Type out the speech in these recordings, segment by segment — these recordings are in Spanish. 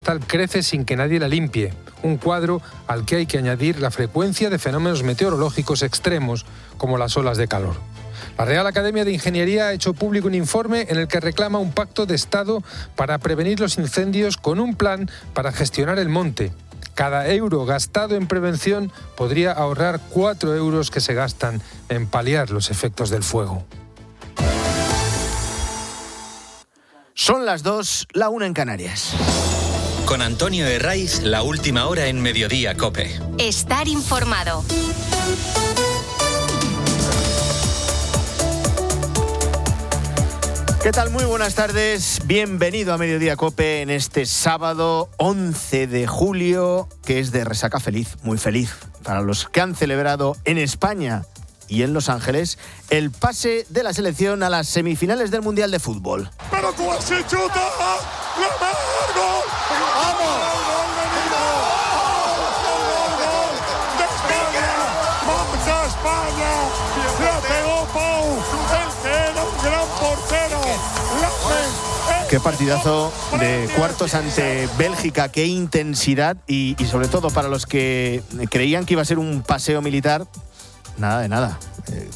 crece sin que nadie la limpie, un cuadro al que hay que añadir la frecuencia de fenómenos meteorológicos extremos como las olas de calor. La Real Academia de Ingeniería ha hecho público un informe en el que reclama un pacto de Estado para prevenir los incendios con un plan para gestionar el monte. Cada euro gastado en prevención podría ahorrar 4 euros que se gastan en paliar los efectos del fuego. Son las 2, la 1 en Canarias. Con Antonio Herraiz, la última hora en Mediodía COPE. Estar informado. ¿Qué tal? Muy buenas tardes. Bienvenido a Mediodía COPE en este sábado 11 de julio, que es de resaca feliz, muy feliz, para los que han celebrado en España y en Los Ángeles el pase de la selección a las semifinales del Mundial de Fútbol. ¡Pero Cuasi chuta! ¡Gol! ¡Vamos! ¡Vamos a España! ¡La pegó Pau! ¡El que era un gran portero! Qué partidazo de cuartos ante Bélgica, qué intensidad y sobre todo para los que creían que iba a ser un paseo militar, nada de nada.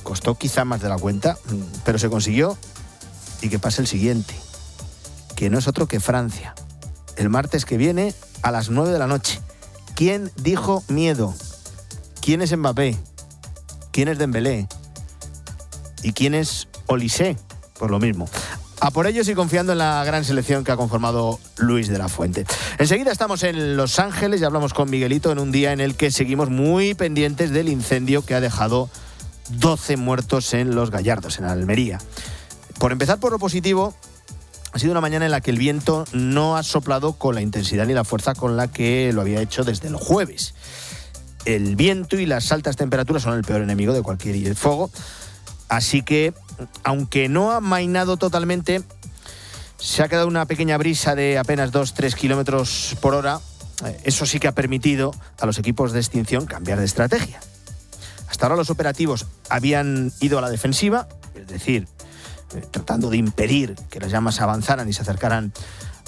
Costó quizá más de la cuenta, pero se consiguió. Y que pase el siguiente, que no es otro que Francia. El martes que viene a las 9 de la noche. ¿Quién dijo miedo? ¿Quién es Mbappé? ¿Quién es Dembélé? ¿Y quién es Olise? Por lo mismo. A por ellos y confiando en la gran selección que ha conformado Luis de la Fuente. Enseguida estamos en Los Ángeles y hablamos con Miguelito en un día en el que seguimos muy pendientes del incendio que ha dejado 12 muertos en Los Gallardos, en Almería. Por empezar por lo positivo, ha sido una mañana en la que el viento no ha soplado con la intensidad ni la fuerza con la que lo había hecho desde el jueves. El viento y las altas temperaturas son el peor enemigo de cualquier fuego, así que, aunque no ha amainado totalmente, se ha quedado una pequeña brisa de apenas 2-3 kilómetros por hora. Eso sí que ha permitido a los equipos de extinción cambiar de estrategia. Hasta ahora los operativos habían ido a la defensiva, es decir, tratando de impedir que las llamas avanzaran y se acercaran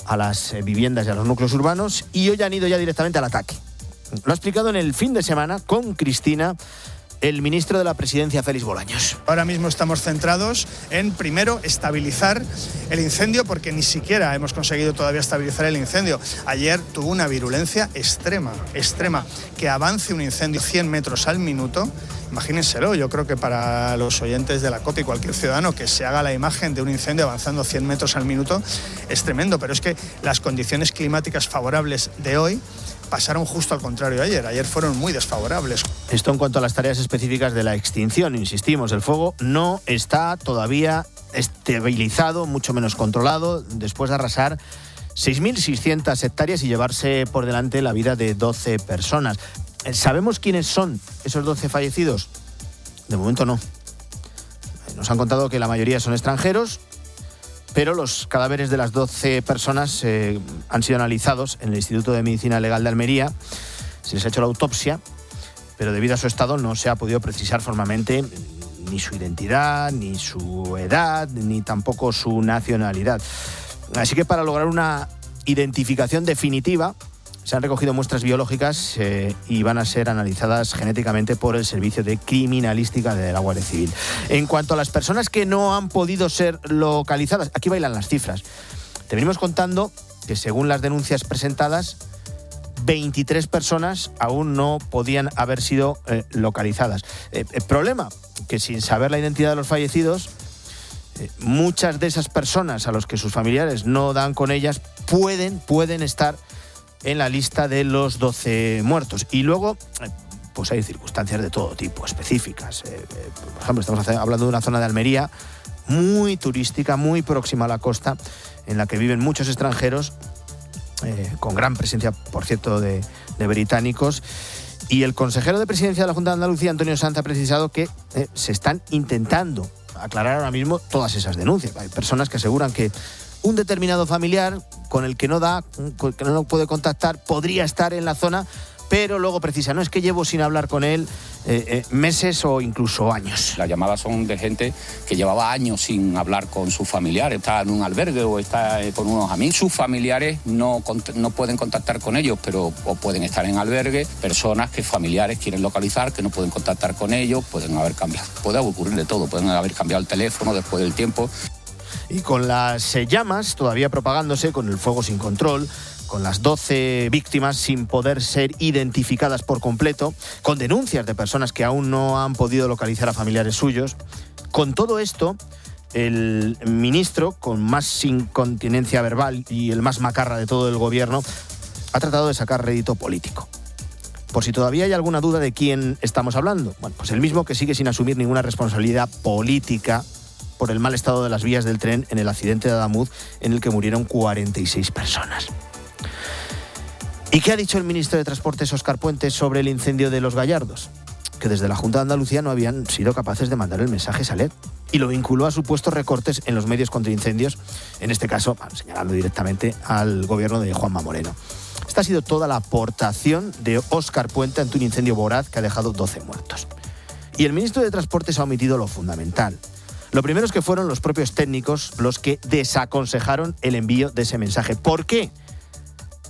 a las viviendas y a los núcleos urbanos, y hoy han ido ya directamente al ataque. Lo ha explicado en el fin de semana con Cristina el ministro de la Presidencia, Félix Bolaños. Ahora mismo estamos centrados en, primero, estabilizar el incendio, porque ni siquiera hemos conseguido todavía estabilizar el incendio. Ayer tuvo una virulencia extrema. Que avance un incendio 100 metros al minuto, imagínenselo. Yo creo que para los oyentes de la COPE y cualquier ciudadano que se haga la imagen de un incendio avanzando 100 metros al minuto es tremendo, pero es que las condiciones climáticas favorables de hoy pasaron justo al contrario de ayer. Ayer fueron muy desfavorables. Esto en cuanto a las tareas específicas de la extinción. Insistimos, el fuego no está todavía estabilizado, mucho menos controlado, después de arrasar 6.600 hectáreas y llevarse por delante la vida de 12 personas. ¿Sabemos quiénes son esos 12 fallecidos? De momento no. Nos han contado que la mayoría son extranjeros, pero los cadáveres de las 12 personas han sido analizados en el Instituto de Medicina Legal de Almería. Se les ha hecho la autopsia, pero debido a su estado no se ha podido precisar formalmente ni su identidad, ni su edad, ni tampoco su nacionalidad. Así que para lograr una identificación definitiva, se han recogido muestras biológicas y van a ser analizadas genéticamente por el Servicio de Criminalística de la Guardia Civil. En cuanto a las personas que no han podido ser localizadas, aquí bailan las cifras. Te venimos contando que según las denuncias presentadas, 23 personas aún no podían haber sido localizadas. El problema, que sin saber la identidad de los fallecidos, muchas de esas personas a los que sus familiares no dan con ellas pueden estar en la lista de los 12 muertos. Y luego, pues hay circunstancias de todo tipo, específicas. Por ejemplo, estamos hablando de una zona de Almería muy turística, muy próxima a la costa, en la que viven muchos extranjeros, con gran presencia, por cierto, de británicos. Y el consejero de Presidencia de la Junta de Andalucía, Antonio Sanz, ha precisado que se están intentando aclarar ahora mismo todas esas denuncias. Hay personas que aseguran que un determinado familiar con el que no puede contactar podría estar en la zona pero luego precisa, no, es que llevo sin hablar con él meses o incluso años. Las llamadas son de gente que llevaba años sin hablar con sus familiares, está en un albergue o está con unos amigos. Sus familiares no pueden contactar con ellos, pero o pueden estar en albergue. Personas que familiares quieren localizar, que no pueden contactar con ellos, pueden haber cambiado. Puede ocurrir de todo, pueden haber cambiado el teléfono después del tiempo. Y con las llamas todavía propagándose, con el fuego sin control, con las 12 víctimas sin poder ser identificadas por completo, con denuncias de personas que aún no han podido localizar a familiares suyos. Con todo esto, el ministro, con más incontinencia verbal y el más macarra de todo el gobierno, ha tratado de sacar rédito político. Por si todavía hay alguna duda de quién estamos hablando, bueno, pues el mismo que sigue sin asumir ninguna responsabilidad política por el mal estado de las vías del tren en el accidente de Adamuz, en el que murieron 46 personas. ¿Y qué ha dicho el ministro de Transportes, Óscar Puente, sobre el incendio de Los Gallardos? Que desde la Junta de Andalucía no habían sido capaces de mandar el mensaje Saler, y lo vinculó a supuestos recortes en los medios contra incendios, en este caso señalando directamente al gobierno de Juanma Moreno. Esta ha sido toda la aportación de Óscar Puente ante un incendio voraz que ha dejado 12 muertos. Y el ministro de Transportes ha omitido lo fundamental. Lo primero es que fueron los propios técnicos los que desaconsejaron el envío de ese mensaje. ¿Por qué?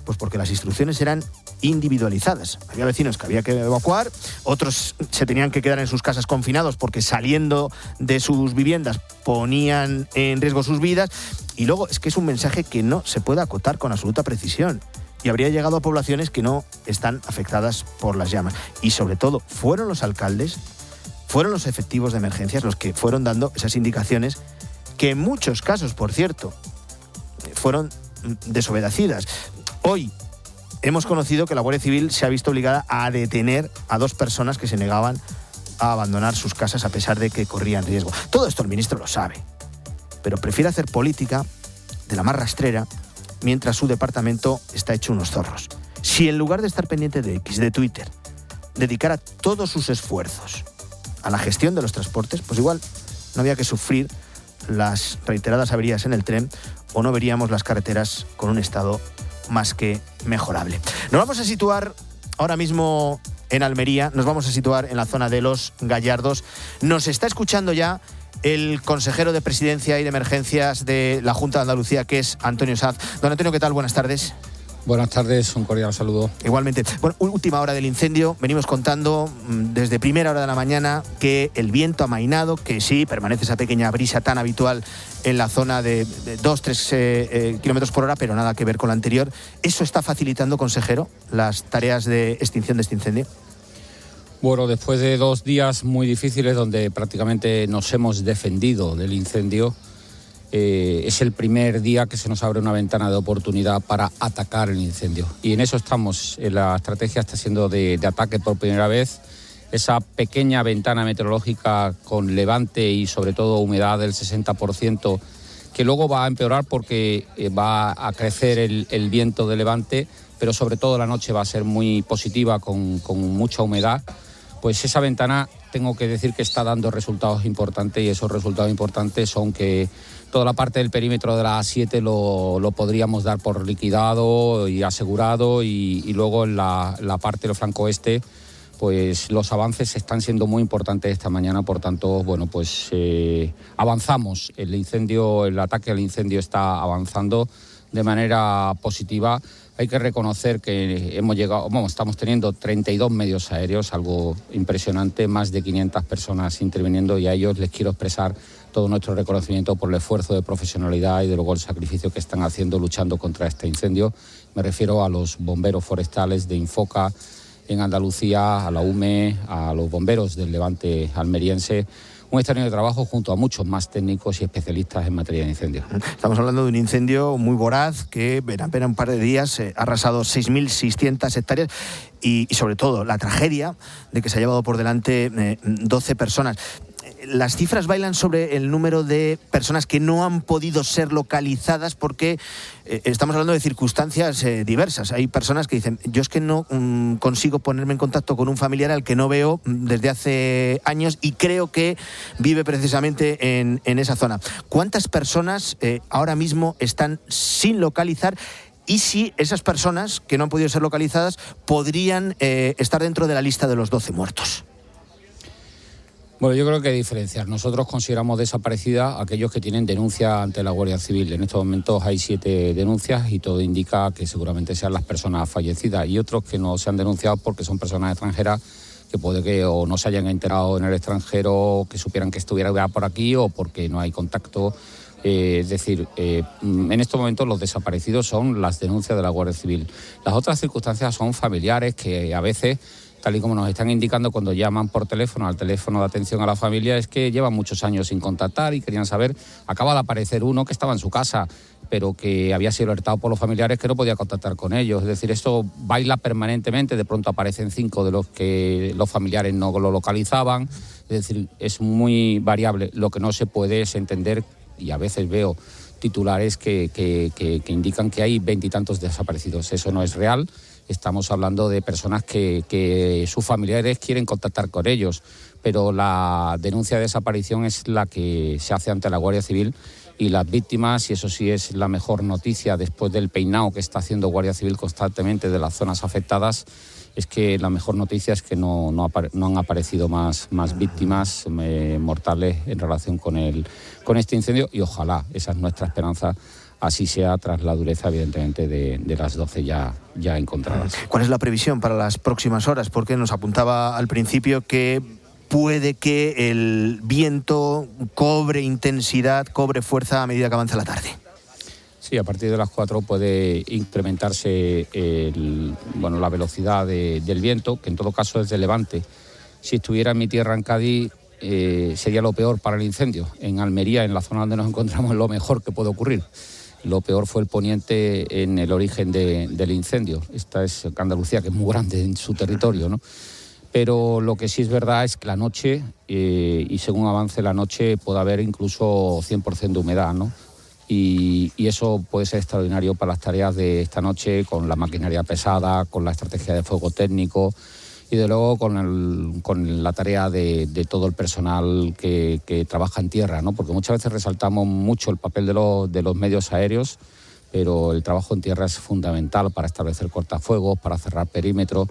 Pues porque las instrucciones eran individualizadas. Había vecinos que había que evacuar, otros se tenían que quedar en sus casas confinados porque saliendo de sus viviendas ponían en riesgo sus vidas. Y luego es que es un mensaje que no se puede acotar con absoluta precisión y habría llegado a poblaciones que no están afectadas por las llamas. Y sobre todo, fueron los alcaldes, fueron los efectivos de emergencias los que fueron dando esas indicaciones que en muchos casos, por cierto, fueron desobedecidas. Hoy hemos conocido que la Guardia Civil se ha visto obligada a detener a 2 personas que se negaban a abandonar sus casas a pesar de que corrían riesgo. Todo esto el ministro lo sabe, pero prefiere hacer política de la más rastrera mientras su departamento está hecho unos zorros. Si en lugar de estar pendiente de X, de Twitter, dedicara todos sus esfuerzos a la gestión de los transportes, pues igual no había que sufrir las reiteradas averías en el tren o no veríamos las carreteras con un estado más que mejorable. Nos vamos a situar ahora mismo en Almería, nos vamos a situar en la zona de Los Gallardos. Nos está escuchando ya el consejero de Presidencia y de Emergencias de la Junta de Andalucía, que es Antonio Sanz. Don Antonio, ¿qué tal? Buenas tardes. Buenas tardes, un cordial saludo. Igualmente. Bueno, última hora del incendio. Venimos contando desde primera hora de la mañana que el viento ha amainado, que sí, permanece esa pequeña brisa tan habitual en la zona de 2-3 kilómetros por hora, pero nada que ver con la anterior. ¿Eso está facilitando, consejero, las tareas de extinción de este incendio? Bueno, después de 2 días muy difíciles donde prácticamente nos hemos defendido del incendio, es el primer día que se nos abre una ventana de oportunidad para atacar el incendio. Y en eso estamos. La estrategia está siendo de ataque por primera vez. Esa pequeña ventana meteorológica con levante y sobre todo humedad del 60%, que luego va a empeorar porque va a crecer el viento de levante, pero sobre todo la noche va a ser muy positiva con mucha humedad. Pues esa ventana, tengo que decir que está dando resultados importantes, y esos resultados importantes son que toda la parte del perímetro de la A7 lo podríamos dar por liquidado y asegurado, y luego en la parte del flanco oeste, pues los avances están siendo muy importantes esta mañana. Por tanto, bueno, pues avanzamos. El ataque al incendio está avanzando de manera positiva. Hay que reconocer que estamos teniendo 32 medios aéreos, algo impresionante, más de 500 personas interviniendo, y a ellos les quiero expresar todo nuestro reconocimiento por el esfuerzo de profesionalidad y de luego el sacrificio que están haciendo luchando contra este incendio. Me refiero a los bomberos forestales de Infoca en Andalucía, a la UME, a los bomberos del Levante almeriense. Un extraordinario trabajo junto a muchos más técnicos y especialistas en materia de incendios. Estamos hablando de un incendio muy voraz que en apenas un par de días ha arrasado 6.600 hectáreas y sobre todo la tragedia de que se ha llevado por delante 12 personas. Las cifras bailan sobre el número de personas que no han podido ser localizadas porque estamos hablando de circunstancias diversas. Hay personas que dicen, yo es que no consigo ponerme en contacto con un familiar al que no veo desde hace años y creo que vive precisamente en esa zona. ¿Cuántas personas ahora mismo están sin localizar y si esas personas que no han podido ser localizadas podrían estar dentro de la lista de los 12 muertos. Bueno, yo creo que hay que diferenciar. Nosotros consideramos desaparecida a aquellos que tienen denuncia ante la Guardia Civil. En estos momentos hay 7 denuncias y todo indica que seguramente sean las personas fallecidas, y otros que no se han denunciado porque son personas extranjeras que puede que o no se hayan enterado en el extranjero, que supieran que estuviera ya por aquí, o porque no hay contacto. Es decir, en estos momentos los desaparecidos son las denuncias de la Guardia Civil. Las otras circunstancias son familiares que a veces, tal y como nos están indicando cuando llaman por teléfono al teléfono de atención a la familia, es que llevan muchos años sin contactar y querían saber. Acaba de aparecer uno que estaba en su casa, pero que había sido alertado por los familiares que no podía contactar con ellos. Es decir, esto baila permanentemente, de pronto aparecen 5 de los que los familiares no lo localizaban. Es decir, es muy variable. Lo que no se puede es entender, y a veces veo titulares que indican que hay 20 y tantos desaparecidos. Eso no es real. Estamos hablando de personas que sus familiares quieren contactar con ellos, pero la denuncia de desaparición es la que se hace ante la Guardia Civil, y las víctimas, y eso sí es la mejor noticia después del peinado que está haciendo Guardia Civil constantemente de las zonas afectadas, es que la mejor noticia es que no han aparecido más víctimas mortales en relación con este incendio, y ojalá, esa es nuestra esperanza, así sea tras la dureza, evidentemente, de las 12 ya encontradas. ¿Cuál es la previsión para las próximas horas? Porque nos apuntaba al principio que puede que el viento cobre intensidad, cobre fuerza a medida que avanza la tarde. Sí, a partir de las 4 puede incrementarse la velocidad del viento, que en todo caso es de levante. Si estuviera en mi tierra, en Cádiz, sería lo peor para el incendio. En Almería, en la zona donde nos encontramos, lo mejor que puede ocurrir. Lo peor fue el poniente en el origen del incendio. Esta es Andalucía, que es muy grande en su territorio, ¿no? Pero lo que sí es verdad es que la noche, y según avance la noche, puede haber incluso 100% de humedad, ¿no? Y eso puede ser extraordinario para las tareas de esta noche, con la maquinaria pesada, con la estrategia de fuego técnico y de luego con la tarea de todo el personal que trabaja en tierra, ¿no? Porque muchas veces resaltamos mucho el papel de los medios aéreos, pero el trabajo en tierra es fundamental para establecer cortafuegos, para cerrar perímetros.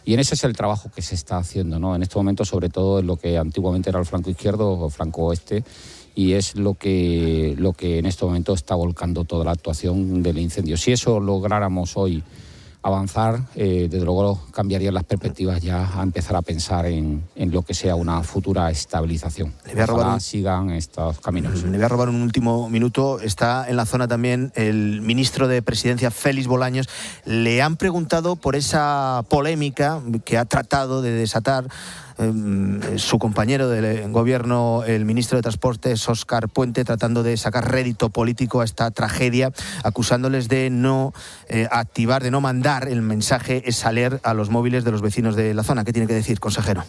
Y en ese es el trabajo que se está haciendo, ¿no? En este momento, sobre todo en lo que antiguamente era el flanco izquierdo o flanco oeste, y es lo que en este momento está volcando toda la actuación del incendio. Si eso lográramos hoy avanzar, desde luego cambiarían las perspectivas ya a empezar a pensar en lo que sea una futura estabilización. Ojalá sigan estos caminos. Le voy a robar un último minuto. Está en la zona también el ministro de Presidencia, Félix Bolaños. Le han preguntado por esa polémica que ha tratado de desatar su compañero del gobierno, el ministro de Transportes, Óscar Puente, tratando de sacar rédito político a esta tragedia, acusándoles de no activar, de no mandar el mensaje EsAler a los móviles de los vecinos de la zona. ¿Qué tiene que decir, consejero?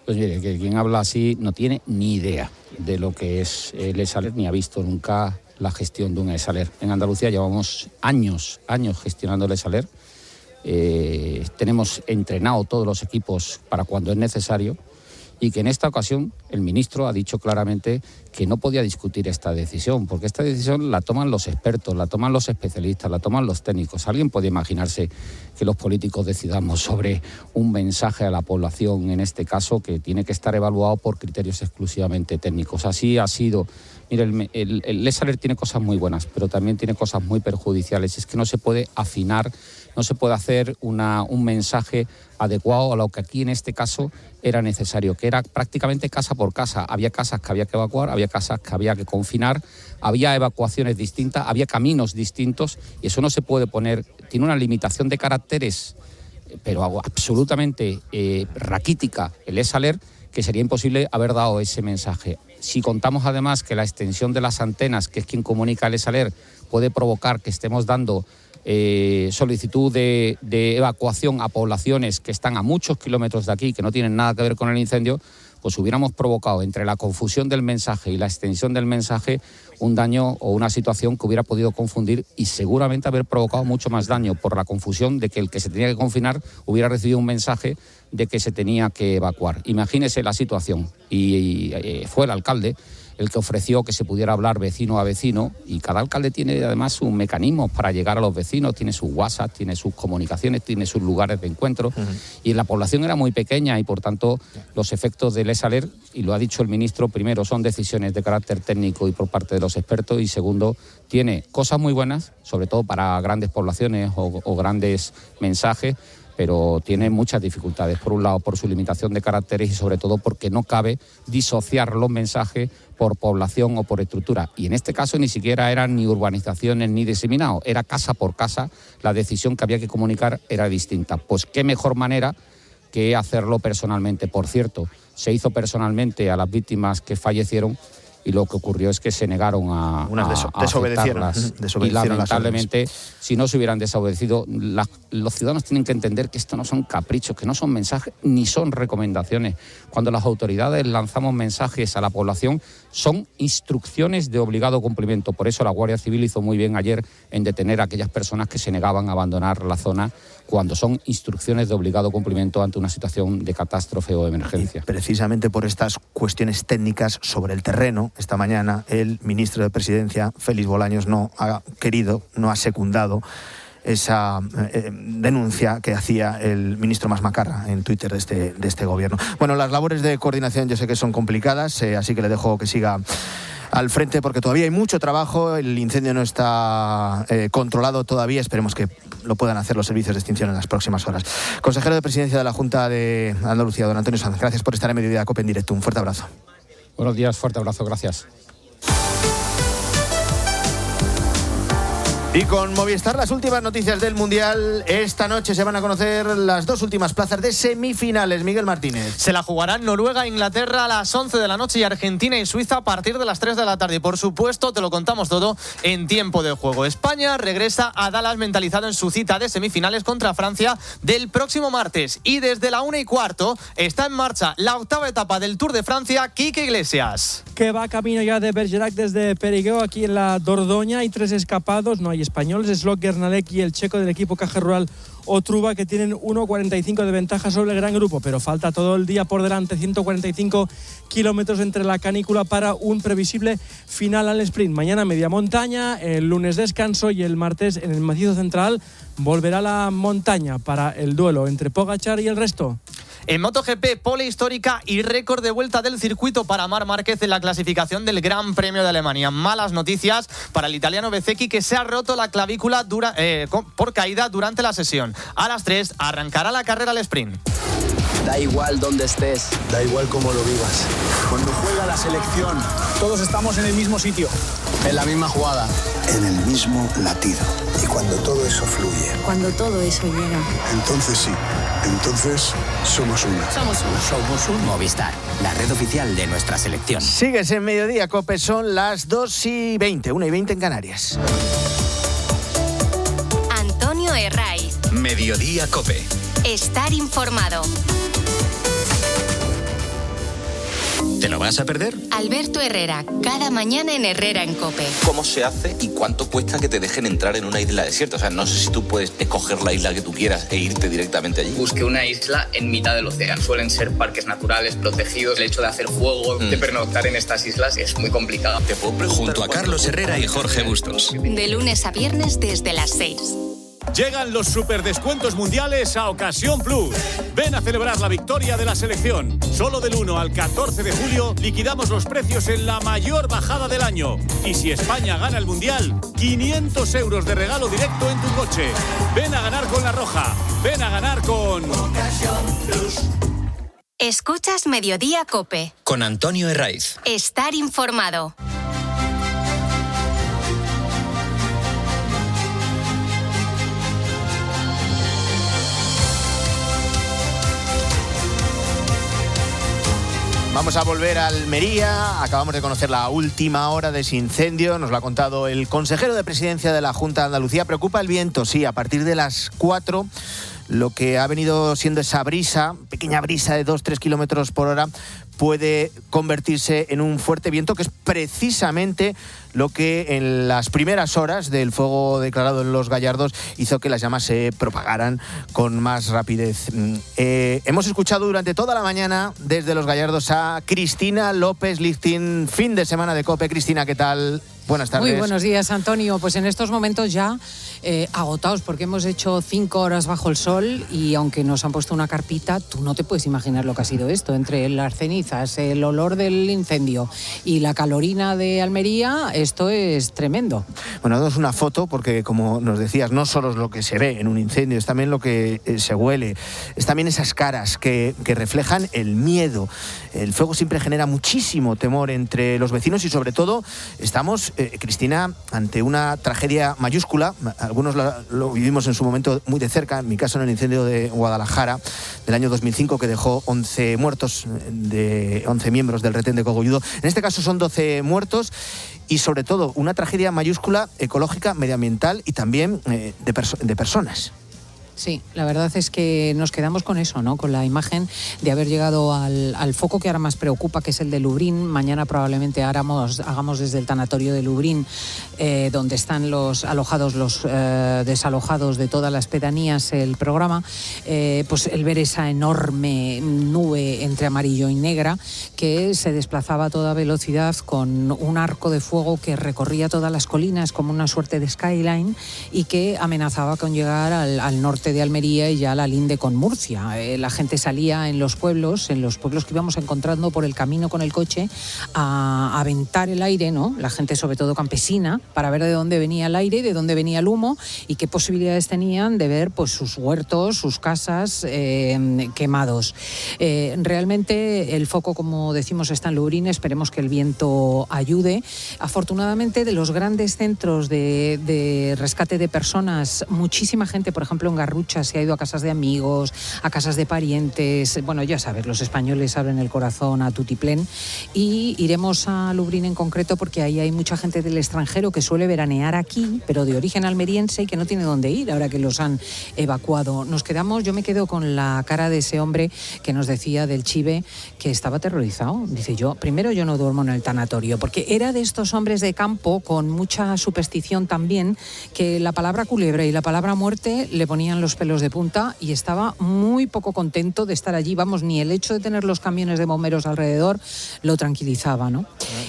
Pues mire, que quien habla así no tiene ni idea de lo que es el EsAler, ni ha visto nunca la gestión de un EsAler. En Andalucía llevamos años gestionando el EsAler. Tenemos entrenado todos los equipos para cuando es necesario, y que en esta ocasión el ministro ha dicho claramente que no podía discutir esta decisión, porque esta decisión la toman los expertos, la toman los especialistas, la toman los técnicos. ¿Alguien puede imaginarse que los políticos decidamos sobre un mensaje a la población, en este caso, que tiene que estar evaluado por criterios exclusivamente técnicos? Así ha sido. Mire, el EsAler tiene cosas muy buenas, pero también tiene cosas muy perjudiciales. Es que no se puede afinar, no se puede hacer un mensaje adecuado a lo que aquí en este caso era necesario, que era prácticamente casa por casa. Había casas que había que evacuar, había casas que había que confinar, había evacuaciones distintas, había caminos distintos, y eso no se puede poner. Tiene una limitación de caracteres, pero absolutamente raquítica el EsAler, que sería imposible haber dado ese mensaje. Si contamos además que la extensión de las antenas, que es quien comunica el EsAler, puede provocar que estemos dando solicitud de evacuación a poblaciones que están a muchos kilómetros de aquí, que no tienen nada que ver con el incendio, pues hubiéramos provocado, entre la confusión del mensaje y la extensión del mensaje, un daño o una situación que hubiera podido confundir y seguramente haber provocado mucho más daño por la confusión de que el que se tenía que confinar hubiera recibido un mensaje de que se tenía que evacuar. Imagínese la situación. Y fue el alcalde el que ofreció que se pudiera hablar vecino a vecino, y cada alcalde tiene además sus mecanismos para llegar a los vecinos, tiene sus WhatsApp, tiene sus comunicaciones, tiene sus lugares de encuentro, y la población era muy pequeña y por tanto los efectos del ESALER, y lo ha dicho el ministro, primero son decisiones de carácter técnico y por parte de los expertos, y segundo, tiene cosas muy buenas, sobre todo para grandes poblaciones o grandes mensajes, pero tiene muchas dificultades. Por un lado, por su limitación de caracteres y sobre todo porque no cabe disociar los mensajes por población o por estructura. Y en este caso ni siquiera eran ni urbanizaciones ni diseminados, era casa por casa. La decisión que había que comunicar era distinta. Pues qué mejor manera que hacerlo personalmente. Por cierto, se hizo personalmente a las víctimas que fallecieron, y lo que ocurrió es que se negaron a aceptarlas. Y lamentablemente, si no se hubieran desobedecido, los ciudadanos tienen que entender que esto no son caprichos, que no son mensajes ni son recomendaciones. Cuando las autoridades lanzamos mensajes a la población, son instrucciones de obligado cumplimiento. Por eso la Guardia Civil hizo muy bien ayer en detener a aquellas personas que se negaban a abandonar la zona cuando son instrucciones de obligado cumplimiento ante una situación de catástrofe o emergencia. Y precisamente por estas cuestiones técnicas sobre el terreno, esta mañana el ministro de Presidencia, Félix Bolaños, no ha secundado esa denuncia que hacía el ministro Mas Macarra en Twitter de este gobierno. Bueno, las labores de coordinación yo sé que son complicadas, así que le dejo que siga al frente porque todavía hay mucho trabajo, el incendio no está controlado todavía, esperemos que lo puedan hacer los servicios de extinción en las próximas horas. Consejero de Presidencia de la Junta de Andalucía, don Antonio Sanz, gracias por estar en Mediodía COPE en directo, un fuerte abrazo. Buenos días, fuerte abrazo, gracias. Y con Movistar, las últimas noticias del Mundial. Esta noche se van a conocer las dos últimas plazas de semifinales. Miguel Martínez. Se la jugarán Noruega e Inglaterra a las 11 de la noche y Argentina y Suiza a partir de las 3 de la tarde. Y por supuesto, te lo contamos todo en tiempo de juego. España regresa a Dallas mentalizado en su cita de semifinales contra Francia del próximo martes. Y desde la 1:15 está en marcha la octava etapa del Tour de Francia, Quique Iglesias. Que va camino ya de Bergerac desde Perigueux, aquí en la Dordoña. Hay 3 escapados, no hay españoles, Slok, Guernalec y el checo del equipo Caja Rural Otruba, que tienen 1:45 de ventaja sobre el gran grupo, pero falta todo el día por delante, 145 kilómetros entre la canícula para un previsible final al sprint. Mañana media montaña, el lunes descanso y el martes en el macizo central volverá la montaña para el duelo entre Pogačar y el resto. En MotoGP, pole histórica y récord de vuelta del circuito para Marc Márquez en la clasificación del Gran Premio de Alemania. Malas noticias para el italiano Bezzecchi, que se ha roto la clavícula por caída durante la sesión. A las 3 arrancará la carrera al sprint. Da igual dónde estés, da igual cómo lo vivas. Cuando juega la selección, todos estamos en el mismo sitio, en la misma jugada, en el mismo latido. Y cuando todo eso fluye, cuando todo eso llega, entonces sí, entonces somos uno. Somos uno. Movistar, la red oficial de nuestra selección. Sigues en Mediodía COPE, son las 2:20, 1:20 en Canarias. Antonio Herraiz. Mediodía COPE. Estar informado. ¿Te lo vas a perder? Alberto Herrera, cada mañana en Herrera en COPE. ¿Cómo se hace y cuánto cuesta que te dejen entrar en una isla desierta? O sea, no sé si tú puedes escoger la isla que tú quieras e irte directamente allí. Busqué una isla en mitad del océano. Suelen ser parques naturales protegidos. El hecho de hacer fuego, de pernoctar en estas islas es muy complicado. Te puedo preguntar. Junto a Carlos Herrera y Jorge Bustos. De lunes a viernes desde las 6. Llegan los superdescuentos mundiales a Ocasión Plus. Ven a celebrar la victoria de la selección. Solo del 1 al 14 de julio liquidamos los precios en la mayor bajada del año. Y si España gana el Mundial, 500 euros de regalo directo en tu coche. Ven a ganar con La Roja. Ven a ganar con Ocasión Plus. Escuchas Mediodía COPE. Con Antonio Herraiz. Estar informado. Vamos a volver a Almería. Acabamos de conocer la última hora de ese incendio. Nos lo ha contado el consejero de Presidencia de la Junta de Andalucía. Preocupa el viento, sí. A partir de las 4 lo que ha venido siendo esa brisa, pequeña brisa de 2-3 kilómetros por hora, puede convertirse en un fuerte viento, que es precisamente lo que en las primeras horas del fuego declarado en Los Gallardos hizo que las llamas se propagaran con más rapidez. Hemos escuchado durante toda la mañana desde Los Gallardos a Cristina López Lichting, fin de semana de COPE. Cristina, ¿qué tal? Buenas tardes. Muy buenos días, Antonio. Pues en estos momentos ya agotados, porque hemos hecho 5 horas bajo el sol y aunque nos han puesto una carpita, tú no te puedes imaginar lo que ha sido esto. Entre las cenizas, el olor del incendio y la calorina de Almería, esto es tremendo. Bueno, daos una foto porque, como nos decías, no solo es lo que se ve en un incendio, es también lo que se huele, es también esas caras que reflejan el miedo. El fuego siempre genera muchísimo temor entre los vecinos y sobre todo estamos, Cristina, ante una tragedia mayúscula. Algunos lo vivimos en su momento muy de cerca, en mi caso en el incendio de Guadalajara del año 2005, que dejó 11 muertos, de 11 miembros del retén de Cogolludo. En este caso son 12 muertos y sobre todo una tragedia mayúscula, ecológica, medioambiental y también de personas. Sí, la verdad es que nos quedamos con eso, ¿no? Con la imagen de haber llegado al foco que ahora más preocupa, que es el de Lubriñ. Mañana probablemente hagamos desde el tanatorio de Lubriñ, donde están los alojados, los desalojados de todas las pedanías, el programa, pues el ver esa enorme nube entre amarillo y negra que se desplazaba a toda velocidad con un arco de fuego que recorría todas las colinas como una suerte de skyline y que amenazaba con llegar al norte de Almería y ya la linde con Murcia. La gente salía en los pueblos que íbamos encontrando por el camino con el coche a aventar el aire, ¿no? La gente sobre todo campesina, para ver de dónde venía el aire, de dónde venía el humo y qué posibilidades tenían de ver pues sus huertos, sus casas quemados. Realmente el foco, como decimos, está en Lubriñ. Esperemos que el viento ayude. Afortunadamente, de los grandes centros de rescate de personas, muchísima gente, por ejemplo en Garrucha, se ha ido a casas de amigos, a casas de parientes. Bueno, ya sabes, los españoles abren el corazón a tutiplén y iremos a Lubriñ en concreto porque ahí hay mucha gente del extranjero que suele veranear aquí, pero de origen almeriense y que no tiene dónde ir ahora que los han evacuado. Yo me quedo con la cara de ese hombre que nos decía del Chive que estaba aterrorizado. Dice, yo no duermo en el tanatorio, porque era de estos hombres de campo con mucha superstición también, que la palabra culebra y la palabra muerte le ponían los pelos de punta y estaba muy poco contento de estar allí. Vamos, ni el hecho de tener los camiones de bomberos alrededor lo tranquilizaba, ¿no?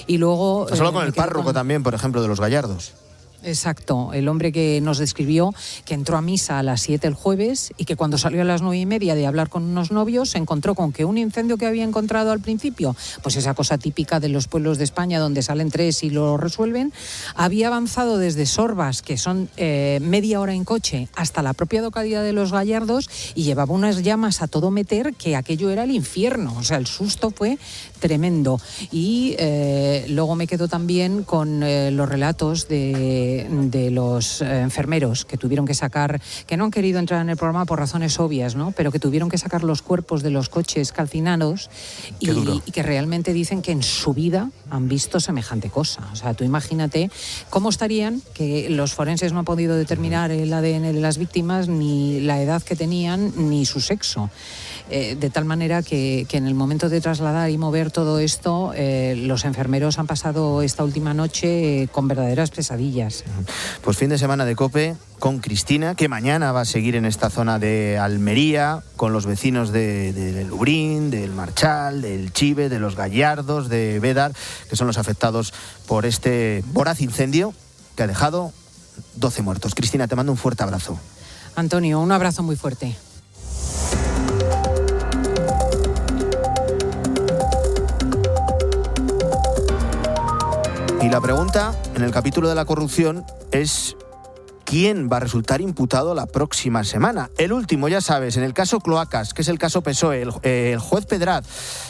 Y luego... Solo con el párroco también, por ejemplo, de Los Gallardos. Exacto, el hombre que nos describió que entró a misa a las 7 el jueves y que cuando salió a las 9:30 de hablar con unos novios se encontró con que un incendio que había encontrado al principio, pues esa cosa típica de los pueblos de España donde salen 3 y lo resuelven, había avanzado desde Sorbas, que son media hora en coche, hasta la propia localidad de Los Gallardos y llevaba unas llamas a todo meter, que aquello era el infierno. O sea, el susto fue tremendo. Y luego me quedo también con los relatos de los enfermeros que tuvieron que sacar, que no han querido entrar en el programa por razones obvias, ¿no? Pero que tuvieron que sacar los cuerpos de los coches calcinados y que realmente dicen que en su vida han visto semejante cosa. O sea, tú imagínate cómo estarían, que los forenses no han podido determinar el ADN de las víctimas, ni la edad que tenían, ni su sexo. De tal manera que en el momento de trasladar y mover todo esto, los enfermeros han pasado esta última noche con verdaderas pesadillas. Pues fin de semana de COPE con Cristina, que mañana va a seguir en esta zona de Almería, con los vecinos de Lubriñ, del Marchal, del Chive, de Los Gallardos, de Bédar, que son los afectados por este voraz incendio que ha dejado 12 muertos. Cristina, te mando un fuerte abrazo. Antonio, un abrazo muy fuerte. Y la pregunta en el capítulo de la corrupción es ¿quién va a resultar imputado la próxima semana? El último, ya sabes, en el caso Cloacas, que es el caso PSOE, el juez Pedraz,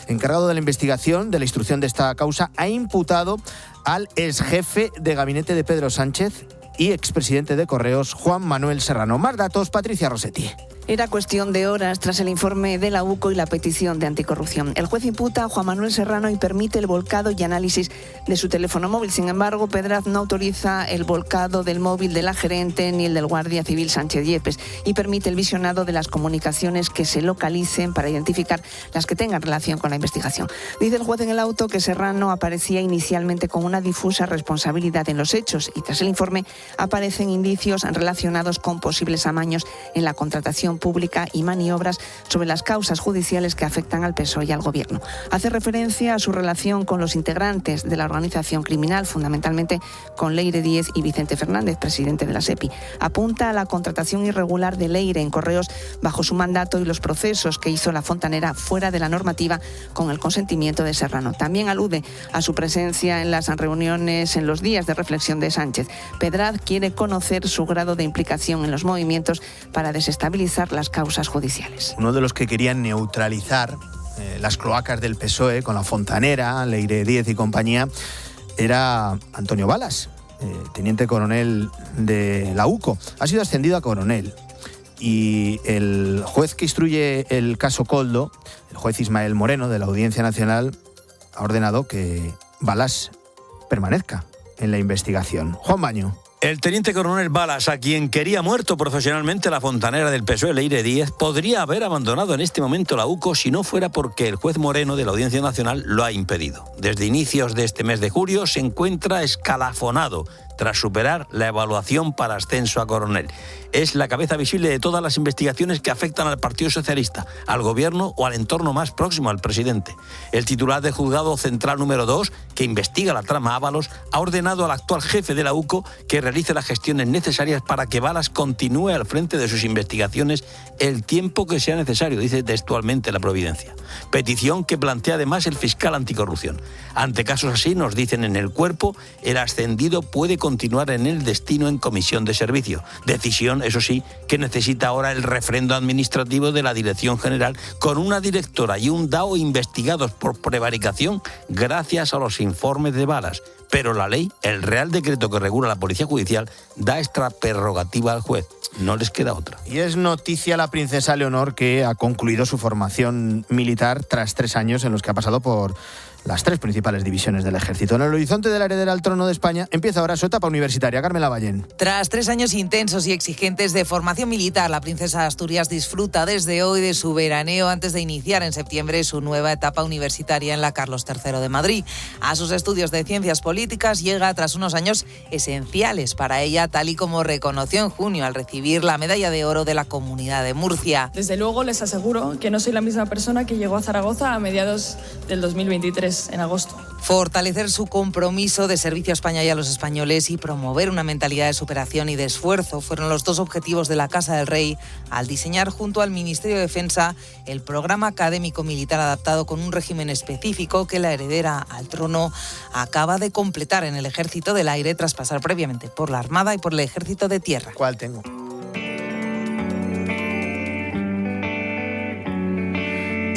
encargado de la investigación, de la instrucción de esta causa, ha imputado al exjefe de gabinete de Pedro Sánchez y expresidente de Correos, Juan Manuel Serrano. Más datos, Patricia Rossetti. Era cuestión de horas tras el informe de la UCO y la petición de anticorrupción. El juez imputa a Juan Manuel Serrano y permite el volcado y análisis de su teléfono móvil. Sin embargo, Pedraz no autoriza el volcado del móvil de la gerente ni el del guardia civil Sánchez Yepes y permite el visionado de las comunicaciones que se localicen para identificar las que tengan relación con la investigación. Dice el juez en el auto que Serrano aparecía inicialmente con una difusa responsabilidad en los hechos y tras el informe aparecen indicios relacionados con posibles amaños en la contratación pública y maniobras sobre las causas judiciales que afectan al PSOE y al Gobierno. Hace referencia a su relación con los integrantes de la organización criminal, fundamentalmente con Leire Díez y Vicente Fernández, presidente de la SEPI. Apunta a la contratación irregular de Leire en Correos bajo su mandato y los procesos que hizo la fontanera fuera de la normativa con el consentimiento de Serrano. También alude a su presencia en las reuniones en los días de reflexión de Sánchez. Pedraz quiere conocer su grado de implicación en los movimientos para desestabilizar las causas judiciales. Uno de los que querían neutralizar las cloacas del PSOE con la fontanera, Leire Díez y compañía, era Antonio Balas, teniente coronel de la UCO. Ha sido ascendido a coronel. Y el juez que instruye el caso Koldo, el juez Ismael Moreno de la Audiencia Nacional, ha ordenado que Balas permanezca en la investigación. Juan Baño. El teniente coronel Balas, a quien quería muerto profesionalmente la fontanera del PSOE, Leire Díez, podría haber abandonado en este momento la UCO si no fuera porque el juez Moreno de la Audiencia Nacional lo ha impedido. Desde inicios de este mes de julio se encuentra escalafonado tras superar la evaluación para ascenso a coronel. Es la cabeza visible de todas las investigaciones que afectan al Partido Socialista, al Gobierno o al entorno más próximo al presidente. El titular del Juzgado Central número 2, que investiga la trama Ábalos, ha ordenado al actual jefe de la UCO que realice las gestiones necesarias para que Balas continúe al frente de sus investigaciones el tiempo que sea necesario, dice textualmente la Providencia. Petición que plantea además el fiscal anticorrupción. Ante casos así, nos dicen en el cuerpo, el ascendido puede continuar en el destino en comisión de servicio. Decisión, eso sí, que necesita ahora el refrendo administrativo de la Dirección General con una directora y un DAO investigados por prevaricación gracias a los informes de Balas. Pero la ley, el Real Decreto que regula la Policía Judicial, da esta prerrogativa al juez. No les queda otra. Y es noticia la princesa Leonor, que ha concluido su formación militar tras 3 años en los que ha pasado por las 3 principales divisiones del ejército. En el horizonte de la heredera al trono de España empieza ahora su etapa universitaria. Carmen Lavallén. Tras 3 años intensos y exigentes de formación militar, la princesa de Asturias disfruta desde hoy de su veraneo antes de iniciar en septiembre su nueva etapa universitaria en la Carlos III de Madrid. A sus estudios de ciencias políticas llega tras unos años esenciales para ella, tal y como reconoció en junio al recibir la medalla de oro de la Comunidad de Murcia. Desde luego les aseguro que no soy la misma persona que llegó a Zaragoza a mediados del 2023. En agosto. Fortalecer su compromiso de servicio a España y a los españoles y promover una mentalidad de superación y de esfuerzo fueron los 2 objetivos de la Casa del Rey al diseñar junto al Ministerio de Defensa el programa académico militar adaptado con un régimen específico que la heredera al trono acaba de completar en el Ejército del Aire tras pasar previamente por la Armada y por el Ejército de Tierra. ¿Cuál tengo?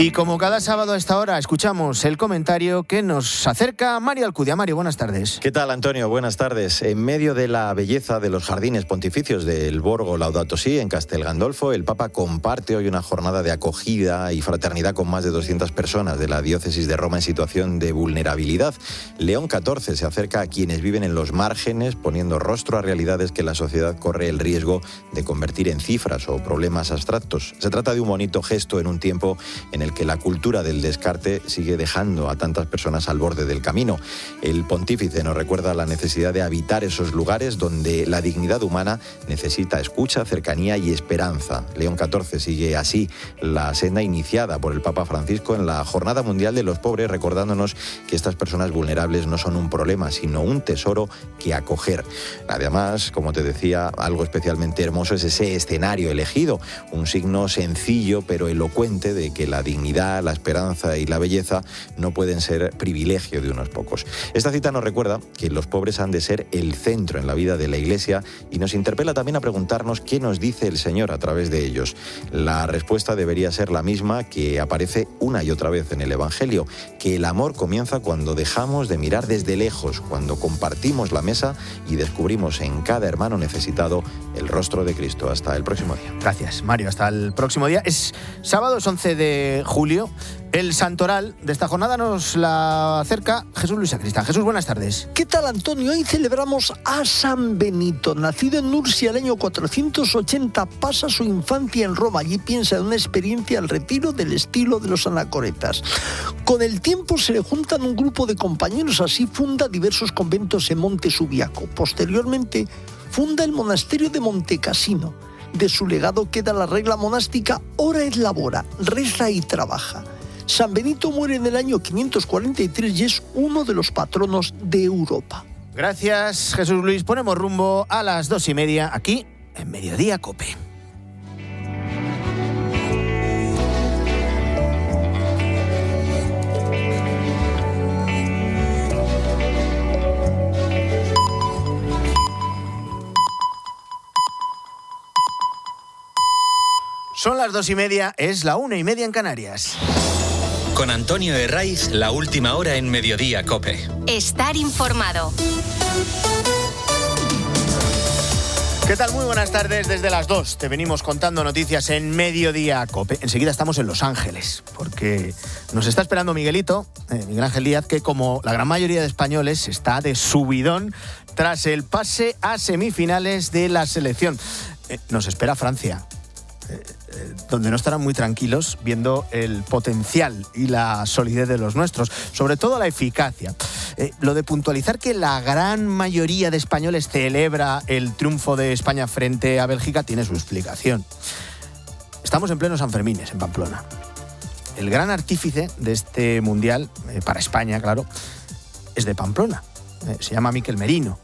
Y como cada sábado a esta hora escuchamos el comentario que nos acerca Mario Alcudia. Mario, buenas tardes. ¿Qué tal, Antonio? Buenas tardes. En medio de la belleza de los jardines pontificios del Borgo Laudato Si, en Castel Gandolfo, el Papa comparte hoy una jornada de acogida y fraternidad con más de 200 personas de la diócesis de Roma en situación de vulnerabilidad. León XIV se acerca a quienes viven en los márgenes, poniendo rostro a realidades que la sociedad corre el riesgo de convertir en cifras o problemas abstractos. Se trata de un bonito gesto en un tiempo en el que la cultura del descarte sigue dejando a tantas personas al borde del camino. El pontífice nos recuerda la necesidad de habitar esos lugares donde la dignidad humana necesita escucha, cercanía y esperanza. León XIV sigue así la senda iniciada por el Papa Francisco en la Jornada Mundial de los Pobres, recordándonos que estas personas vulnerables no son un problema, sino un tesoro que acoger. Además, como te decía, algo especialmente hermoso es ese escenario elegido, un signo sencillo pero elocuente de que la dignidad dignidad, la esperanza y la belleza no pueden ser privilegio de unos pocos. Esta cita nos recuerda que los pobres han de ser el centro en la vida de la Iglesia y nos interpela también a preguntarnos qué nos dice el Señor a través de ellos. La respuesta debería ser la misma que aparece una y otra vez en el Evangelio, que el amor comienza cuando dejamos de mirar desde lejos, cuando compartimos la mesa y descubrimos en cada hermano necesitado el rostro de Cristo. Hasta el próximo día. Gracias, Mario. Hasta el próximo día. Es sábado, es 11 de julio. El santoral de esta jornada nos la acerca Jesús Luis Sacristán. Jesús, buenas tardes. ¿Qué tal, Antonio? Hoy celebramos a San Benito. Nacido en Nursia el año 480, pasa su infancia en Roma. Allí piensa en una experiencia al retiro del estilo de los anacoretas. Con el tiempo se le juntan un grupo de compañeros, así funda diversos conventos en Monte Subiaco. Posteriormente funda el monasterio de Montecassino. De su legado queda la regla monástica: ora et labora, reza y trabaja. San Benito muere en el año 543 y es uno de los patronos de Europa. Gracias, Jesús Luis. Ponemos rumbo a las 2:30 aquí en Mediodía COPE. Son las 2:30, es la 1:30 en Canarias. Con Antonio Herraiz, la última hora en Mediodía COPE. Estar informado. ¿Qué tal? Muy buenas tardes. Desde las 2 te venimos contando noticias en Mediodía COPE. Enseguida estamos en Los Ángeles, porque nos está esperando Miguelito, Miguel Ángel Díaz, que como la gran mayoría de españoles está de subidón tras el pase a semifinales de la selección. Nos espera Francia, donde no estarán muy tranquilos viendo el potencial y la solidez de los nuestros, sobre todo la eficacia. Lo de puntualizar que la gran mayoría de españoles celebra el triunfo de España frente a Bélgica tiene su explicación. Estamos en pleno Sanfermines, en Pamplona. El gran artífice de este mundial, para España, claro, es de Pamplona. Se llama Miquel Merino.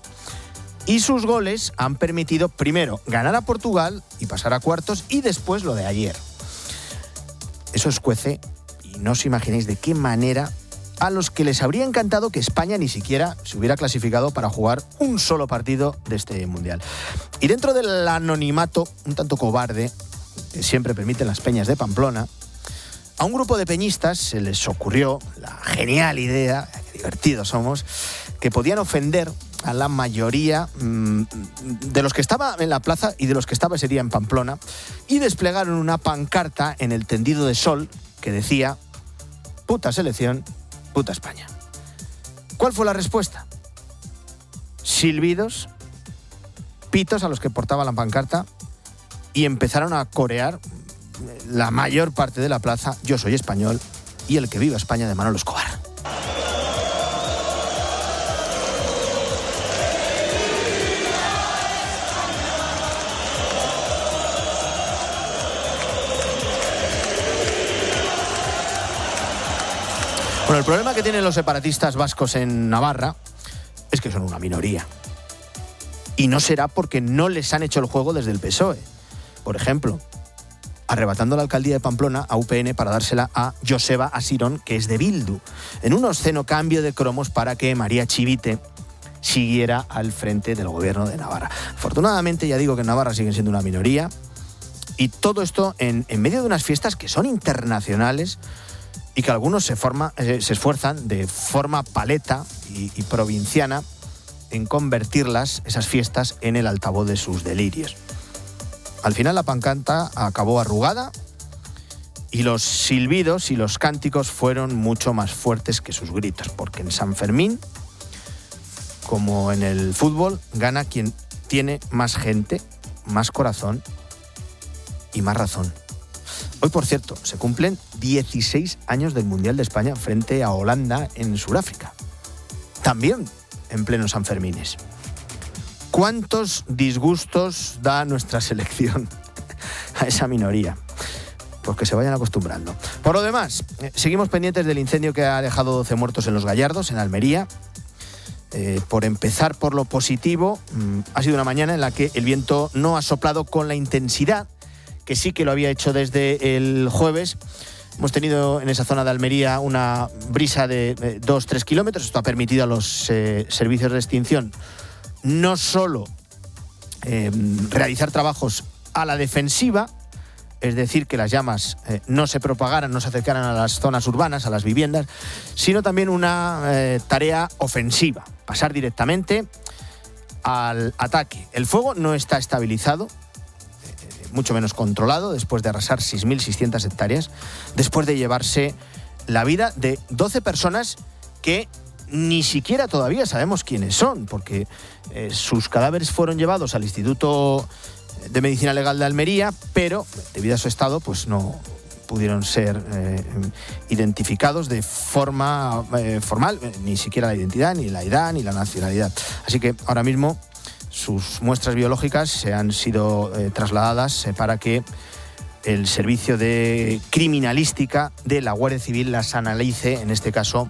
Y sus goles han permitido primero ganar a Portugal y pasar a cuartos, y después lo de ayer. Eso escuece, y no os imagináis de qué manera, a los que les habría encantado que España ni siquiera se hubiera clasificado para jugar un solo partido de este mundial. Y dentro del anonimato un tanto cobarde que siempre permiten las peñas de Pamplona, a un grupo de peñistas se les ocurrió la genial idea, qué divertidos somos, que podían ofender a la mayoría de los que estaba en la plaza y de los que estaba ese día en Pamplona, y desplegaron una pancarta en el tendido de sol que decía: puta selección, puta España. ¿Cuál fue la respuesta? Silbidos, pitos a los que portaban la pancarta, y empezaron a corear la mayor parte de la plaza Yo soy español y el que viva España de Manolo Escobar. Bueno, el problema que tienen los separatistas vascos en Navarra es que son una minoría. Y no será porque no les han hecho el juego desde el PSOE. Por ejemplo, arrebatando la alcaldía de Pamplona a UPN para dársela a Joseba Asirón, que es de Bildu, en un obsceno cambio de cromos para que María Chivite siguiera al frente del gobierno de Navarra. Afortunadamente, ya digo que en Navarra siguen siendo una minoría, y todo esto en medio de unas fiestas que son internacionales y que algunos se esfuerzan de forma paleta y provinciana en convertirlas, esas fiestas, en el altavoz de sus delirios. Al final la pancarta acabó arrugada y los silbidos y los cánticos fueron mucho más fuertes que sus gritos, porque en San Fermín, como en el fútbol, gana quien tiene más gente, más corazón y más razón. Hoy, por cierto, se cumplen 16 años del Mundial de España frente a Holanda en Sudáfrica. También en pleno Sanfermines. ¿Cuántos disgustos da nuestra selección a esa minoría? Pues que se vayan acostumbrando. Por lo demás, seguimos pendientes del incendio que ha dejado 12 muertos en Los Gallardos, en Almería. Por empezar por lo positivo, ha sido una mañana en la que el viento no ha soplado con la intensidad que sí que lo había hecho desde el jueves, Hemos tenido en esa zona de Almería una brisa de 2-3 kilómetros. Esto ha permitido a los servicios de extinción no solo realizar trabajos a la defensiva, es decir, que las llamas no se propagaran, no se acercaran a las zonas urbanas, a las viviendas, sino también una tarea ofensiva, pasar directamente al ataque. El fuego no está estabilizado, mucho menos controlado, después de arrasar 6.600 hectáreas, después de llevarse la vida de 12 personas que ni siquiera todavía sabemos quiénes son, porque sus cadáveres fueron llevados al Instituto de Medicina Legal de Almería, pero debido a su estado, pues no pudieron ser identificados de forma formal, ni siquiera la identidad, ni la edad, ni la nacionalidad. Así que ahora mismo sus muestras biológicas se han sido trasladadas para que el servicio de criminalística de la Guardia Civil las analice, en este caso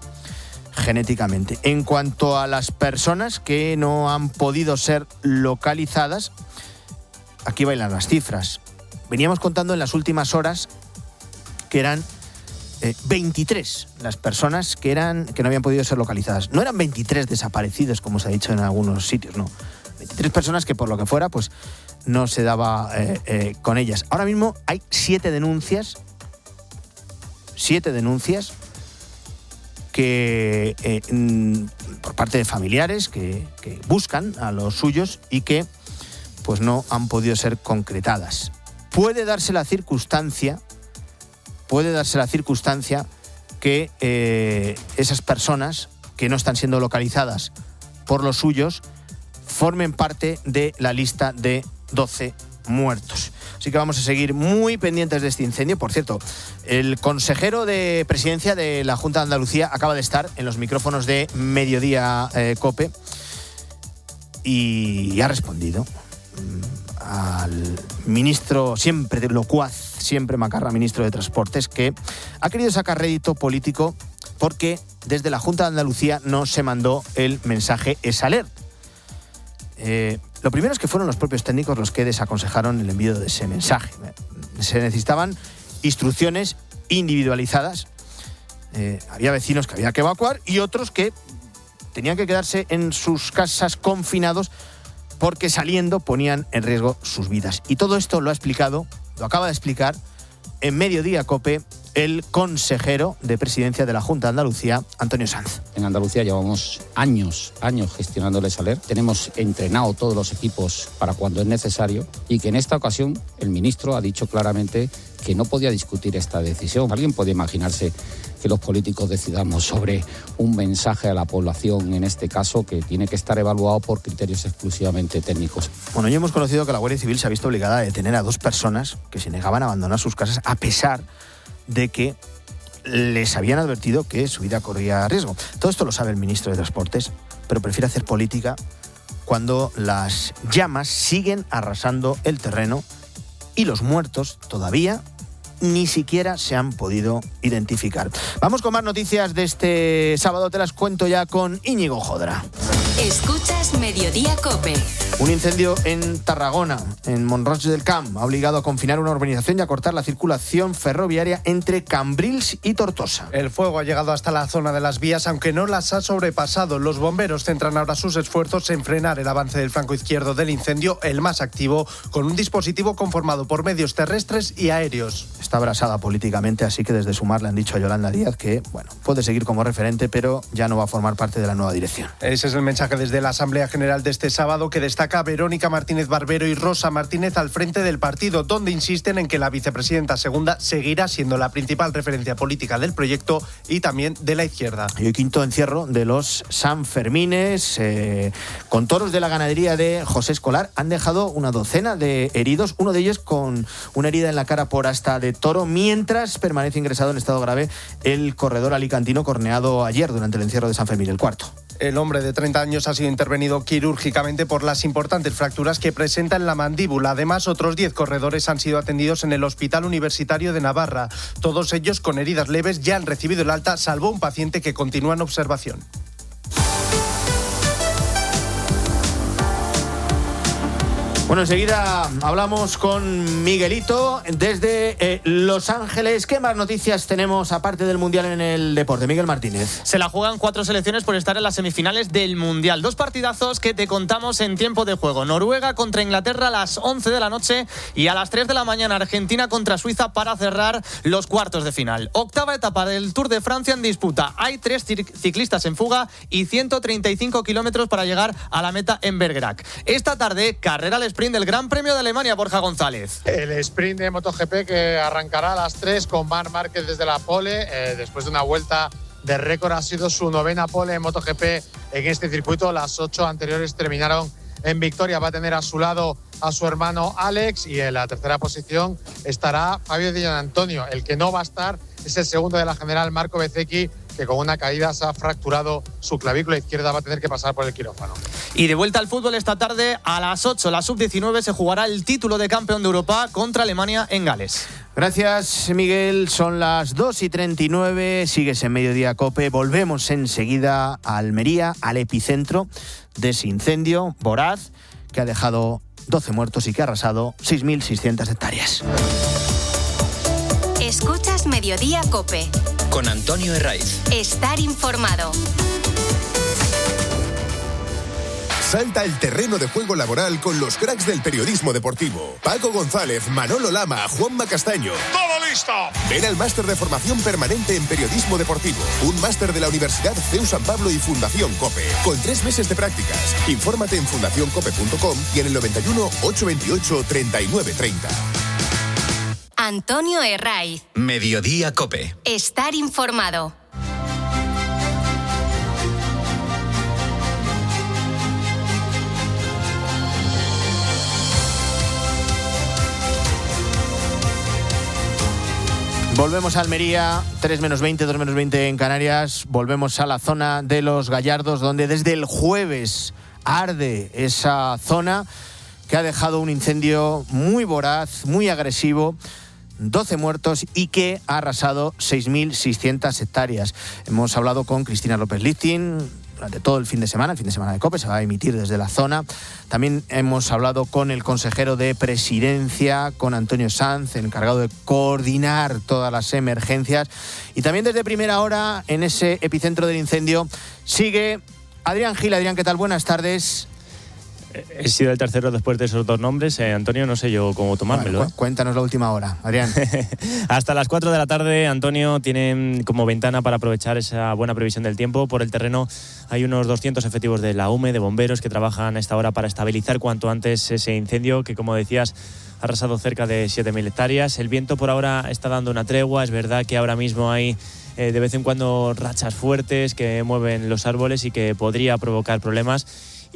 genéticamente. En cuanto a las personas que no han podido ser localizadas, aquí bailan las cifras. Veníamos contando en las últimas horas que eran 23 las personas que no habían podido ser localizadas. No eran 23 desaparecidos, como se ha dicho en algunos sitios, no. 23 personas que por lo que fuera, pues no se daba con ellas. Ahora mismo hay 7 denuncias que por parte de familiares que buscan a los suyos y que pues no han podido ser concretadas. Puede darse la circunstancia que esas personas que no están siendo localizadas por los suyos formen parte de la lista de 12 muertos. Así que vamos a seguir muy pendientes de este incendio. Por cierto, el consejero de Presidencia de la Junta de Andalucía acaba de estar en los micrófonos de Mediodía COPE y ha respondido al ministro, siempre locuaz, siempre macarra, ministro de Transportes, que ha querido sacar rédito político porque desde la Junta de Andalucía no se mandó el mensaje ESALERT. Lo primero es que fueron los propios técnicos los que desaconsejaron el envío de ese mensaje. Se necesitaban instrucciones individualizadas. Había vecinos que había que evacuar y otros que tenían que quedarse en sus casas confinados porque saliendo ponían en riesgo sus vidas. Y todo esto lo acaba de explicar en Mediodía COPE el consejero de Presidencia de la Junta de Andalucía, Antonio Sanz. En Andalucía llevamos años gestionando el ESALERT. Tenemos entrenado todos los equipos para cuando es necesario y que en esta ocasión el ministro ha dicho claramente que no podía discutir esta decisión. ¿Alguien puede imaginarse que los políticos decidamos sobre un mensaje a la población, en este caso, que tiene que estar evaluado por criterios exclusivamente técnicos? Bueno, ya hemos conocido que la Guardia Civil se ha visto obligada a detener a 2 personas que se negaban a abandonar sus casas a pesar de que les habían advertido que su vida corría riesgo. Todo esto lo sabe el ministro de Transportes, pero prefiere hacer política cuando las llamas siguen arrasando el terreno y los muertos todavía ni siquiera se han podido identificar. Vamos con más noticias de este sábado, te las cuento ya con Íñigo Jodra. Escuchas Mediodía COPE. Un incendio en Tarragona, en Mont-Roig del Camp, ha obligado a confinar una urbanización y a cortar la circulación ferroviaria entre Cambrils y Tortosa. El fuego ha llegado hasta la zona de las vías, aunque no las ha sobrepasado. Los bomberos centran ahora sus esfuerzos en frenar el avance del flanco izquierdo del incendio, el más activo, con un dispositivo conformado por medios terrestres y aéreos. Está abrasada políticamente, así que desde Sumar le han dicho a Yolanda Díaz que, puede seguir como referente, pero ya no va a formar parte de la nueva dirección. Ese es el mensaje desde la Asamblea General de este sábado, que destaca Verónica Martínez Barbero y Rosa Martínez al frente del partido, donde insisten en que la vicepresidenta segunda seguirá siendo la principal referencia política del proyecto y también de la izquierda. Y hoy quinto encierro de los Sanfermines, con toros de la ganadería de José Escolar. Han dejado una docena de heridos, uno de ellos con una herida en la cara por asta de toro, mientras permanece ingresado en estado grave el corredor alicantino corneado ayer durante el encierro de San Fermín, el cuarto. El hombre de 30 años ha sido intervenido quirúrgicamente por las importantes fracturas que presenta en la mandíbula. Además, otros 10 corredores han sido atendidos en el Hospital Universitario de Navarra. Todos ellos con heridas leves ya han recibido el alta, salvo un paciente que continúa en observación. Bueno, enseguida hablamos con Miguelito desde Los Ángeles. ¿Qué más noticias tenemos aparte del Mundial en el deporte? Miguel Martínez. Se la juegan 4 selecciones por estar en las semifinales del Mundial. 2 partidazos que te contamos en tiempo de juego. Noruega contra Inglaterra a las 11 de la noche y a las 3 de la mañana Argentina contra Suiza para cerrar los cuartos de final. Octava etapa del Tour de Francia en disputa. Hay 3 ciclistas en fuga y 135 kilómetros para llegar a la meta en Bergerac. Esta tarde, carrera al sprint del Gran Premio de Alemania, Borja González. El sprint de MotoGP que arrancará a las 3 con Marc Márquez desde la pole. Después de una vuelta de récord, ha sido su 9ª pole en MotoGP en este circuito. Las 8 anteriores terminaron en victoria. Va a tener a su lado a su hermano Alex y en la tercera posición estará Fabio Di Giannantonio. El que no va a estar es el segundo de la general, Marco Bezzecchi, que con una caída se ha fracturado su clavícula izquierda, va a tener que pasar por el quirófano. Y de vuelta al fútbol esta tarde a las 8, la sub-19 se jugará el título de campeón de Europa contra Alemania en Gales. Gracias, Miguel. Son las 2:39. Sigues en Mediodía Cope. Volvemos enseguida a Almería, al epicentro de ese incendio voraz que ha dejado 12 muertos y que ha arrasado 6.600 hectáreas. Escuchas Mediodía Cope. Con Antonio Herraiz. Estar informado. Salta el terreno de juego laboral con los cracks del periodismo deportivo. Paco González, Manolo Lama, Juanma Castaño. ¡Todo listo! Ven al máster de formación permanente en periodismo deportivo. Un máster de la Universidad CEU San Pablo y Fundación COPE. Con 3 meses de prácticas. Infórmate en fundacioncope.com y en el 91 828 3930. Antonio Herraiz. Mediodía Cope. Estar informado. Volvemos a Almería, 3 menos 20, 2 menos 20 en Canarias. Volvemos a la zona de Los Gallardos, donde desde el jueves arde esa zona que ha dejado un incendio muy voraz, muy agresivo, 12 muertos y que ha arrasado 6.600 hectáreas. Hemos hablado con Cristina López-Lichting durante todo el fin de semana de COPE, se va a emitir desde la zona. También hemos hablado con el consejero de Presidencia, con Antonio Sanz, encargado de coordinar todas las emergencias. Y también desde primera hora, en ese epicentro del incendio, sigue Adrián Gil. Adrián, ¿qué tal? Buenas tardes. He sido el tercero después de esos 2 nombres. Antonio, no sé yo cómo tomármelo. Bueno, cuéntanos la última hora, Adrián. Hasta las 4 de la tarde, Antonio, tienen como ventana para aprovechar esa buena previsión del tiempo. Por el terreno hay unos 200 efectivos de la UME, de bomberos, que trabajan a esta hora para estabilizar cuanto antes ese incendio que, como decías, ha arrasado cerca de 7.000 hectáreas. El viento por ahora está dando una tregua. Es verdad que ahora mismo hay de vez en cuando rachas fuertes que mueven los árboles y que podría provocar problemas.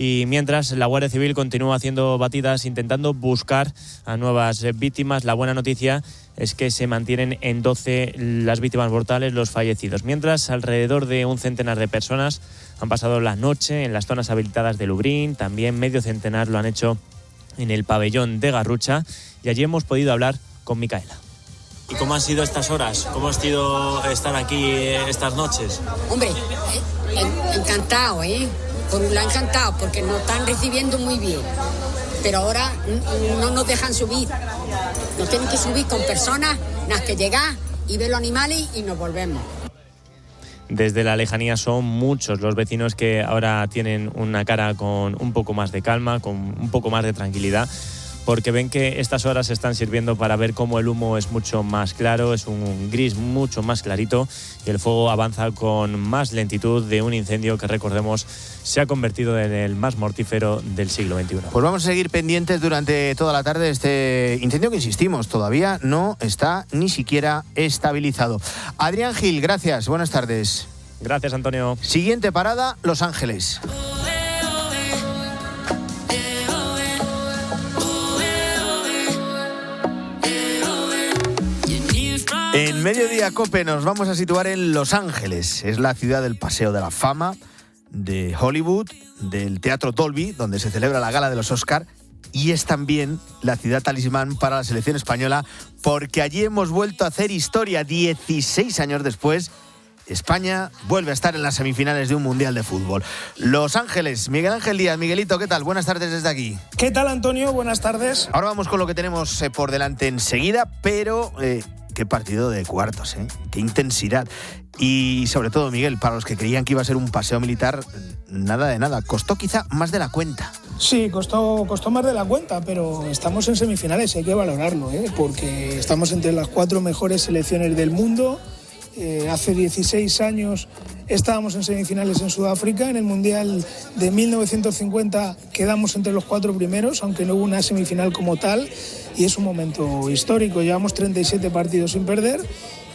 Y mientras, la Guardia Civil continúa haciendo batidas, intentando buscar a nuevas víctimas. La buena noticia es que se mantienen en 12 las víctimas mortales, los fallecidos. Mientras, alrededor de un centenar de personas han pasado la noche en las zonas habilitadas de Lubrín. También medio centenar lo han hecho en el pabellón de Garrucha. Y allí hemos podido hablar con Micaela. ¿Y cómo han sido estas horas? ¿Cómo ha sido estar aquí estas noches? Hombre, encantado, ¿eh? Lo ha encantado porque nos están recibiendo muy bien, pero ahora no nos dejan subir, nos tienen que subir con personas, las que llegar y ver los animales y nos volvemos. Desde la lejanía son muchos los vecinos que ahora tienen una cara con un poco más de calma, con un poco más de tranquilidad, porque ven que estas horas están sirviendo para ver cómo el humo es mucho más claro, es un gris mucho más clarito y el fuego avanza con más lentitud de un incendio que, recordemos, se ha convertido en el más mortífero del siglo XXI. Pues vamos a seguir pendientes durante toda la tarde de este incendio que, insistimos, todavía no está ni siquiera estabilizado. Adrián Gil, gracias, buenas tardes. Gracias, Antonio. Siguiente parada, Los Ángeles. En Mediodía Cope nos vamos a situar en Los Ángeles. Es la ciudad del Paseo de la Fama, de Hollywood, del Teatro Dolby, donde se celebra la gala de los Oscar, y es también la ciudad talismán para la selección española, porque allí hemos vuelto a hacer historia 16 años después España vuelve a estar en las semifinales de un Mundial de Fútbol. Los Ángeles, Miguel Ángel Díaz. Miguelito, ¿qué tal? Buenas tardes desde aquí. ¿Qué tal, Antonio? Buenas tardes. Ahora vamos con lo que tenemos por delante enseguida, pero qué partido de cuartos, qué intensidad. Y sobre todo, Miguel, para los que creían que iba a ser un paseo militar, nada de nada. Costó quizá más de la cuenta. Sí, costó más de la cuenta, pero estamos en semifinales, hay que valorarlo, porque estamos entre las 4 mejores selecciones del mundo. Hace 16 años estábamos en semifinales en Sudáfrica. En el Mundial de 1950 quedamos entre los 4 primeros, aunque no hubo una semifinal como tal, y es un momento histórico. Llevamos 37 partidos sin perder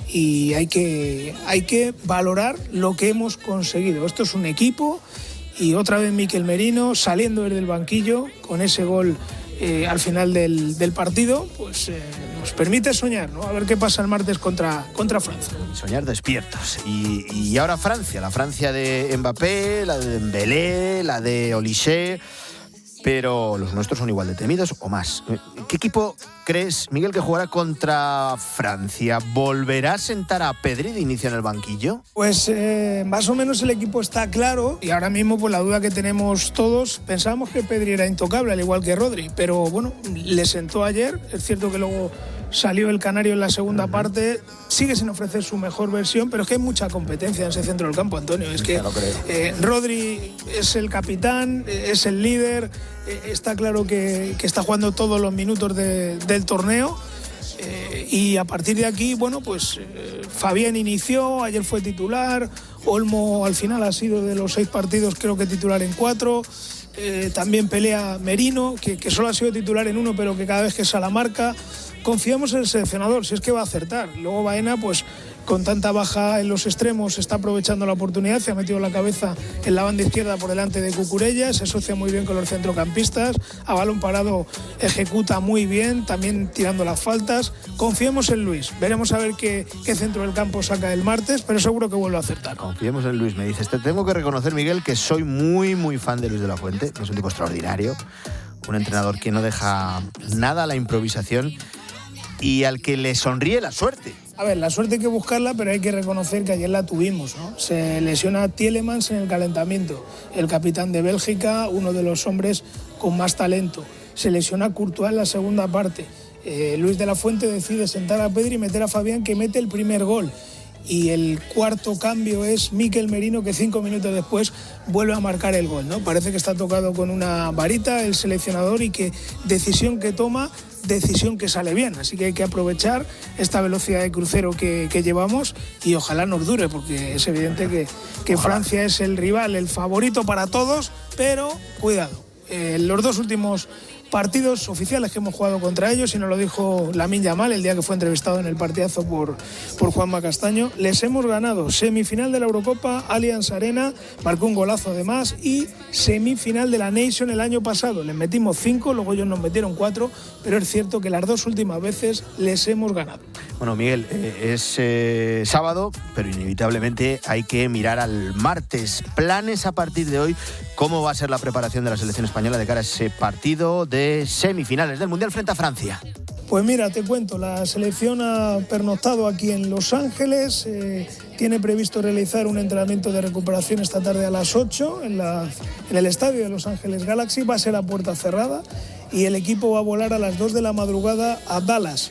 y hay que valorar lo que hemos conseguido. Esto es un equipo, y otra vez Mikel Merino saliendo desde el banquillo con ese gol al final del partido, pues nos permite soñar, ¿no? A ver qué pasa el martes contra Francia. Soñar despiertos. Y ahora Francia, la Francia de Mbappé, la de Dembélé, la de Olise, pero los nuestros son igual de temidos o más. ¿Qué equipo crees, Miguel, que jugará contra Francia? ¿Volverá a sentar a Pedri de inicio en el banquillo? Pues más o menos el equipo está claro, y ahora mismo pues la duda que tenemos todos, pensábamos que Pedri era intocable, al igual que Rodri, pero bueno, le sentó ayer. Es cierto que luego salió el canario en la segunda parte, sigue sin ofrecer su mejor versión, pero es que hay mucha competencia en ese centro del campo, Antonio. Es que Rodri es el capitán, es el líder, está claro que está jugando todos los minutos del torneo, y a partir de aquí, bueno, pues Fabián inició, ayer fue titular, Olmo al final ha sido de los 6 partidos creo que titular en 4, también pelea Merino, que solo ha sido titular en 1, pero que cada vez que sale a la marca. Confiamos en el seleccionador, si es que va a acertar. Luego Baena, pues con tanta baja en los extremos, está aprovechando la oportunidad, se ha metido la cabeza en la banda izquierda por delante de Cucurella, se asocia muy bien con los centrocampistas, a balón parado ejecuta muy bien, también tirando las faltas. Confiemos en Luis, veremos a ver qué centro del campo saca el martes, pero seguro que vuelve a acertar. Confiemos en Luis, me dices. Te tengo que reconocer, Miguel, que soy muy, muy fan de Luis de la Fuente, que es un tipo extraordinario, un entrenador que no deja nada a la improvisación y al que le sonríe la suerte. A ver, la suerte hay que buscarla, pero hay que reconocer que ayer la tuvimos, ¿no? Se lesiona Tielemans en el calentamiento, el capitán de Bélgica, uno de los hombres con más talento. Se lesiona Courtois en la segunda parte. Luis de la Fuente decide sentar a Pedri y meter a Fabián, que mete el primer gol. Y el cuarto cambio es Mikel Merino, que 5 minutos después vuelve a marcar el gol, ¿no? Parece que está tocado con una varita el seleccionador, y que decisión que toma, decisión que sale bien. Así que hay que aprovechar esta velocidad de crucero que llevamos, y ojalá nos dure, porque es evidente que Francia es el rival, el favorito para todos, pero cuidado. Los 2 últimos partidos oficiales que hemos jugado contra ellos, y nos lo dijo Lamine Yamal el día que fue entrevistado en el partidazo por Juanma Castaño, les hemos ganado semifinal de la Eurocopa, Allianz Arena, marcó un golazo además, y semifinal de la Nation el año pasado. Les metimos 5, luego ellos nos metieron 4, pero es cierto que las 2 últimas veces les hemos ganado. Bueno, Miguel, es sábado, pero inevitablemente hay que mirar al martes. Planes a partir de hoy, ¿cómo va a ser la preparación de la selección española de cara a ese partido de semifinales del Mundial frente a Francia? Pues mira, te cuento, la selección ha pernoctado aquí en Los Ángeles, tiene previsto realizar un entrenamiento de recuperación esta tarde a las 8 en el estadio de Los Ángeles Galaxy, va a ser a puerta cerrada, y el equipo va a volar a las 2 de la madrugada a Dallas.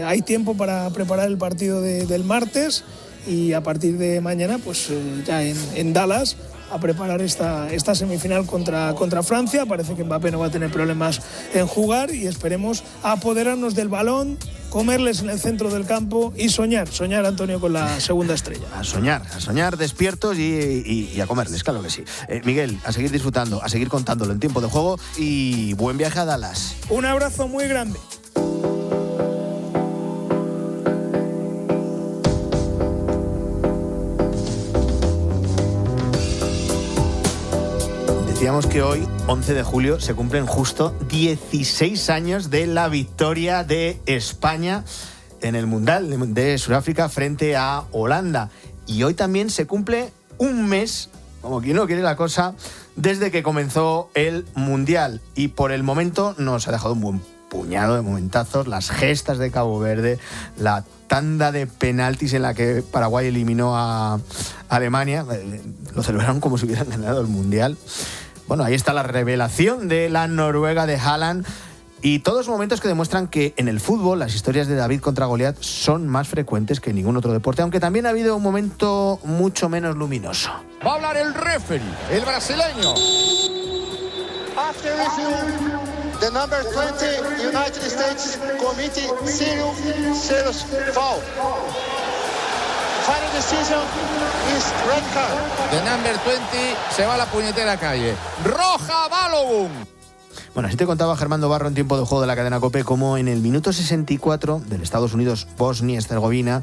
Hay tiempo para preparar el partido del martes, y a partir de mañana pues ya en Dallas a preparar esta semifinal contra Francia. Parece que Mbappé no va a tener problemas en jugar, y esperemos apoderarnos del balón, comerles en el centro del campo y soñar, Antonio, con la segunda estrella. A soñar despiertos y a comerles, claro que sí. Miguel, a seguir disfrutando, a seguir contándolo en tiempo de juego, y buen viaje a Dallas. Un abrazo muy grande. Decíamos que hoy, 11 de julio, se cumplen justo 16 años de la victoria de España en el Mundial de Sudáfrica frente a Holanda. Y hoy también se cumple un mes, como quien no quiere la cosa, desde que comenzó el Mundial. Y por el momento nos ha dejado un buen puñado de momentazos, las gestas de Cabo Verde, la tanda de penaltis en la que Paraguay eliminó a Alemania. Lo celebraron como si hubieran ganado el Mundial. Bueno, ahí está la revelación de la Noruega de Haaland. Y todos momentos que demuestran que en el fútbol las historias de David contra Goliat son más frecuentes que en ningún otro deporte, aunque también ha habido un momento mucho menos luminoso. Va a hablar el referee, el brasileño. After review, the number 20 United States Committee serious foul. Final decision is red card. The number 20 se va a la puñetera calle. Roja Balogun. Bueno, así te contaba Germán Barro en tiempo de juego de la cadena COPE como en el minuto 64 del Estados Unidos-Bosnia-Herzegovina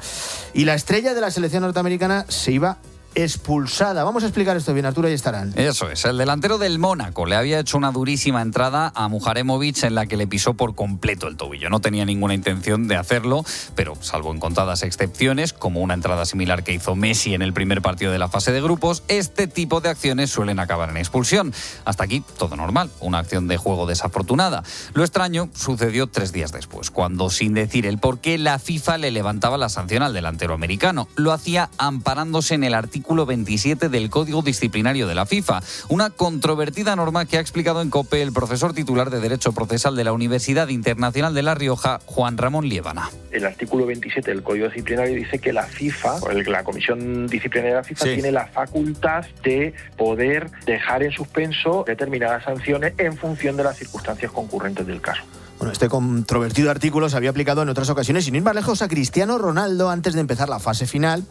y la estrella de la selección norteamericana se iba expulsada. Vamos a explicar esto bien, Arturo, y estarán. Eso es, el delantero del Mónaco le había hecho una durísima entrada a Mujaremovic en la que le pisó por completo el tobillo. No tenía ninguna intención de hacerlo, pero salvo en contadas excepciones, como una entrada similar que hizo Messi en el primer partido de la fase de grupos, este tipo de acciones suelen acabar en expulsión. Hasta aquí todo normal, una acción de juego desafortunada. Lo extraño sucedió 3 días después, cuando sin decir el porqué la FIFA le levantaba la sanción al delantero americano. Lo hacía amparándose en el artículo 27 del Código Disciplinario de la FIFA, una controvertida norma que ha explicado en COPE el profesor titular de Derecho Procesal de la Universidad Internacional de La Rioja, Juan Ramón Liébana. El artículo 27 del Código Disciplinario dice que la FIFA, la Comisión Disciplinaria de la FIFA, tiene la facultad de poder dejar en suspenso determinadas sanciones en función de las circunstancias concurrentes del caso. Bueno, este controvertido artículo se había aplicado en otras ocasiones, sin ir más lejos, a Cristiano Ronaldo antes de empezar la fase final,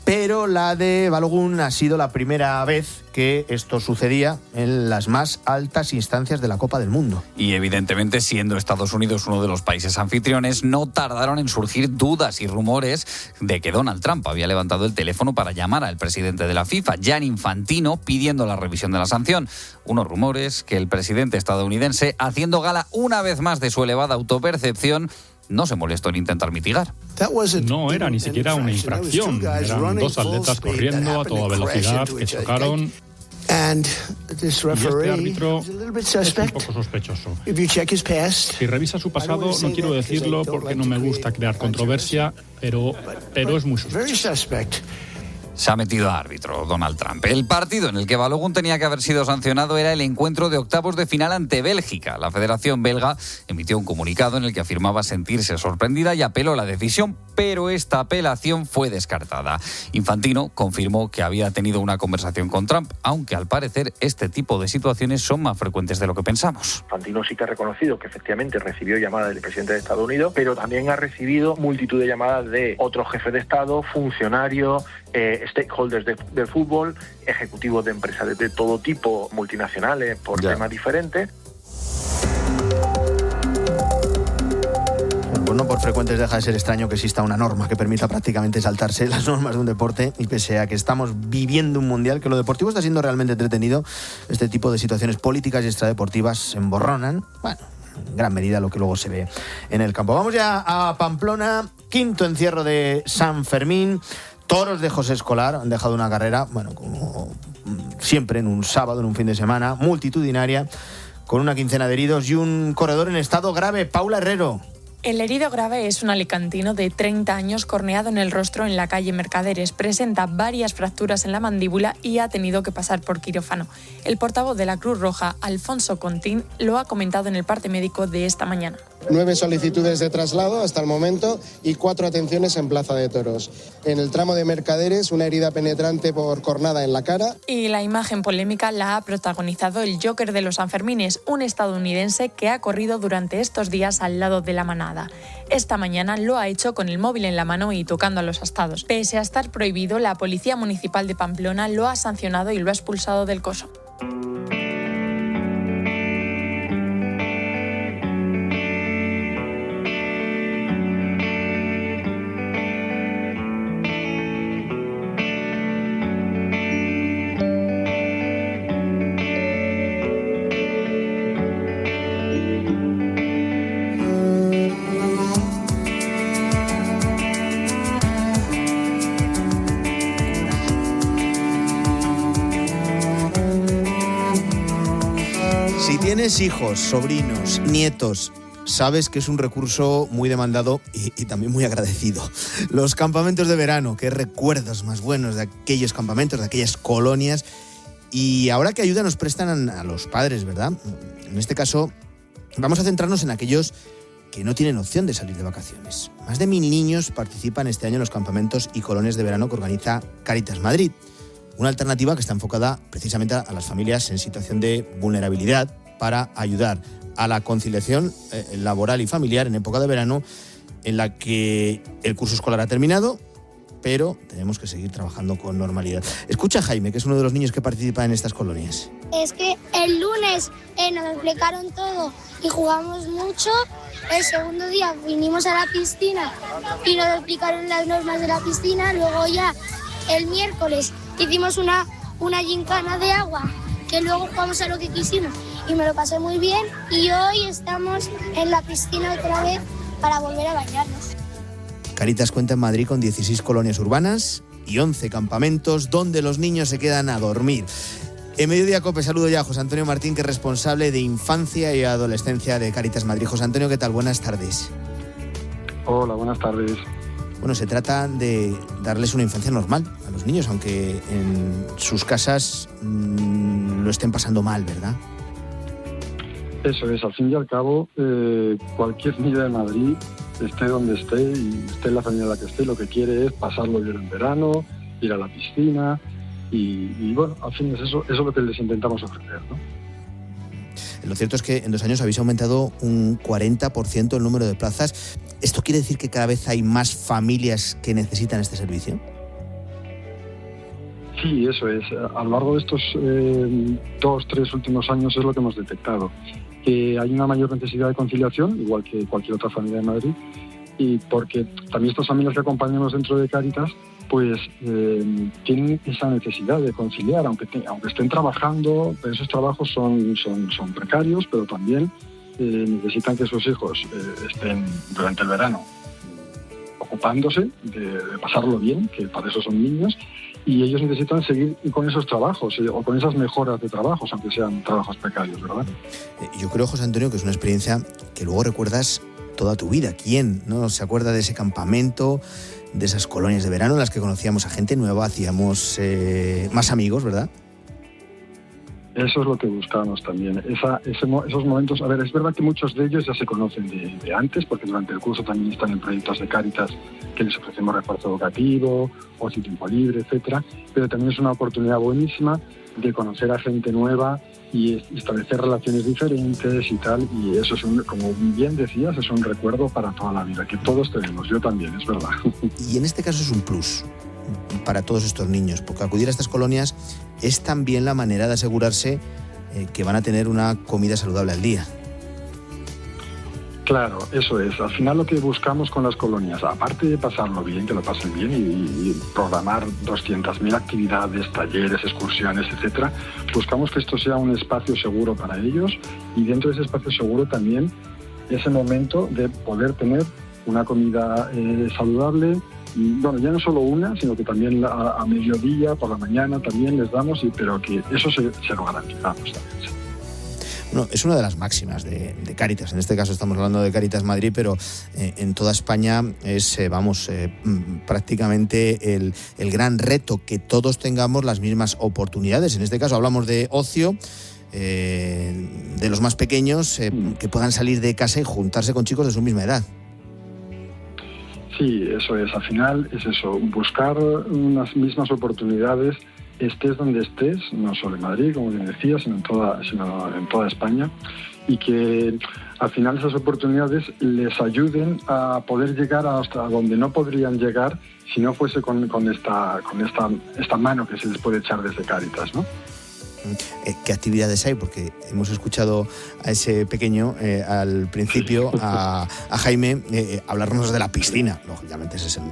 pero la de Balogun ha sido la primera vez que esto sucedía en las más altas instancias de la Copa del Mundo. Y evidentemente, siendo Estados Unidos uno de los países anfitriones, no tardaron en surgir dudas y rumores de que Donald Trump había levantado el teléfono para llamar al presidente de la FIFA, Gianni Infantino, pidiendo la revisión de la sanción. Unos rumores que el presidente estadounidense, haciendo gala una vez más de su elevada autopercepción, no se molestó en intentar mitigar. No era ni siquiera una infracción. Eran 2 atletas corriendo a toda velocidad que chocaron. Y este árbitro es un poco sospechoso. Si revisa su pasado, no quiero decirlo porque no me gusta crear controversia, pero es muy sospechoso. Se ha metido a árbitro Donald Trump. El partido en el que Balogun tenía que haber sido sancionado era el encuentro de octavos de final ante Bélgica. La Federación Belga emitió un comunicado en el que afirmaba sentirse sorprendida y apeló la decisión, pero esta apelación fue descartada. Infantino confirmó que había tenido una conversación con Trump, aunque al parecer este tipo de situaciones son más frecuentes de lo que pensamos. Infantino sí que ha reconocido que efectivamente recibió llamadas del presidente de Estados Unidos, pero también ha recibido multitud de llamadas de otros jefes de Estado, funcionarios, stakeholders del fútbol, ejecutivos de empresas de todo tipo, multinacionales, por temas diferentes. Bueno, pues no por frecuentes deja de ser extraño que exista una norma que permita prácticamente saltarse las normas de un deporte, y pese a que estamos viviendo un mundial, que lo deportivo está siendo realmente entretenido, este tipo de situaciones políticas y extradeportivas se emborronan, bueno, en gran medida lo que luego se ve en el campo. Vamos ya a Pamplona, 5º encierro de San Fermín. Toros de José Escolar han dejado una carrera, bueno, como siempre en un sábado, en un fin de semana, multitudinaria, con una quincena de heridos y un corredor en estado grave. Paula Herrero. El herido grave es un alicantino de 30 años corneado en el rostro en la calle Mercaderes. Presenta varias fracturas en la mandíbula y ha tenido que pasar por quirófano. El portavoz de la Cruz Roja, Alfonso Contín, lo ha comentado en el parte médico de esta mañana. 9 solicitudes de traslado hasta el momento y 4 atenciones en Plaza de Toros. En el tramo de Mercaderes, una herida penetrante por cornada en la cara. Y la imagen polémica la ha protagonizado el Joker de los Sanfermines, un estadounidense que ha corrido durante estos días al lado de la manada. Esta mañana lo ha hecho con el móvil en la mano y tocando a los astados. Pese a estar prohibido, la Policía Municipal de Pamplona lo ha sancionado y lo ha expulsado del coso. Si tienes hijos, sobrinos, nietos sabes que es un recurso muy demandado y también muy agradecido. Los campamentos de verano, qué recuerdos más buenos de aquellos campamentos, de aquellas colonias. Y ahora qué ayuda nos prestan a los padres, ¿verdad? En este caso, vamos a centrarnos en aquellos que no tienen opción de salir de vacaciones. Más de 1000 niños participan este año en los campamentos y colonias de verano que organiza Cáritas Madrid. Una alternativa que está enfocada precisamente a las familias en situación de vulnerabilidad para ayudar a la conciliación laboral y familiar en época de verano en la que el curso escolar ha terminado, pero tenemos que seguir trabajando con normalidad. Escucha a Jaime, que es uno de los niños que participa en estas colonias. Es que el lunes nos explicaron todo y jugamos mucho. El segundo día vinimos a la piscina y nos explicaron las normas de la piscina. Luego ya el miércoles hicimos una gincana de agua, que luego jugamos a lo que quisimos y me lo pasé muy bien. Y hoy estamos en la piscina otra vez para volver a bañarnos. Cáritas cuenta en Madrid con 16 colonias urbanas y 11 campamentos donde los niños se quedan a dormir. En Mediodía COPE saludo ya a José Antonio Martín, que es responsable de infancia y adolescencia de Cáritas Madrid. José Antonio, ¿qué tal? Buenas tardes. Hola, buenas tardes. Bueno, se trata de darles una infancia normal a los niños, aunque en sus casas lo estén pasando mal, ¿verdad? Eso es, al fin y al cabo, cualquier niño de Madrid, esté donde esté y esté en la familia en la que esté, lo que quiere es pasarlo bien en verano, ir a la piscina y bueno, al fin eso es lo que les intentamos ofrecer, ¿no? Lo cierto es que en 2 años habéis aumentado un 40% el número de plazas. ¿Esto quiere decir que cada vez hay más familias que necesitan este servicio? Sí, eso es. A lo largo de estos 2-3 últimos años es lo que hemos detectado. Que hay una mayor necesidad de conciliación, igual que cualquier otra familia de Madrid, y porque también estas familias que acompañamos dentro de Cáritas pues tienen esa necesidad de conciliar, aunque estén trabajando, pero esos trabajos son precarios, pero también necesitan que sus hijos estén durante el verano ocupándose de pasarlo bien, que para eso son niños, y ellos necesitan seguir con esos trabajos o con esas mejoras de trabajos, aunque sean trabajos precarios, ¿verdad? Yo creo, José Antonio, que es una experiencia que luego recuerdas toda tu vida. ¿Quién no se acuerda de ese campamento, de esas colonias de verano en las que conocíamos a gente nueva, hacíamos más amigos, ¿verdad? Eso es lo que buscamos también, esos momentos. A ver, es verdad que muchos de ellos ya se conocen de antes, porque durante el curso también están en proyectos de Cáritas que les ofrecemos refuerzo educativo, ocio y tiempo libre, etcétera, pero también es una oportunidad buenísima de conocer a gente nueva y establecer relaciones diferentes y tal, y eso es como bien decías, es un recuerdo para toda la vida, que todos tenemos, yo también, es verdad. Y en este caso es un plus para todos estos niños, porque acudir a estas colonias es también la manera de asegurarse que van a tener una comida saludable al día. Claro, eso es. Al final lo que buscamos con las colonias, aparte de pasarlo bien, que lo pasen bien y programar 200.000 actividades, talleres, excursiones, etcétera, buscamos que esto sea un espacio seguro para ellos y dentro de ese espacio seguro también ese momento de poder tener una comida saludable. Y, bueno, ya no solo una, sino que también a mediodía, por la mañana también les damos, pero que eso se lo garantizamos también. Bueno, es una de las máximas de Cáritas. En este caso estamos hablando de Cáritas Madrid, pero en toda España es, prácticamente el gran reto, que todos tengamos las mismas oportunidades. En este caso hablamos de ocio, de los más pequeños, que puedan salir de casa y juntarse con chicos de su misma edad. Sí, eso es. Al final es eso, buscar unas mismas oportunidades, estés donde estés, no solo en Madrid, como bien decía, sino en toda España, y que al final esas oportunidades les ayuden a poder llegar hasta donde no podrían llegar si no fuese con esta mano que se les puede echar desde Cáritas, ¿no? ¿Qué actividades hay? Porque hemos escuchado a ese pequeño al principio, a Jaime, hablarnos de la piscina. Lógicamente ese es el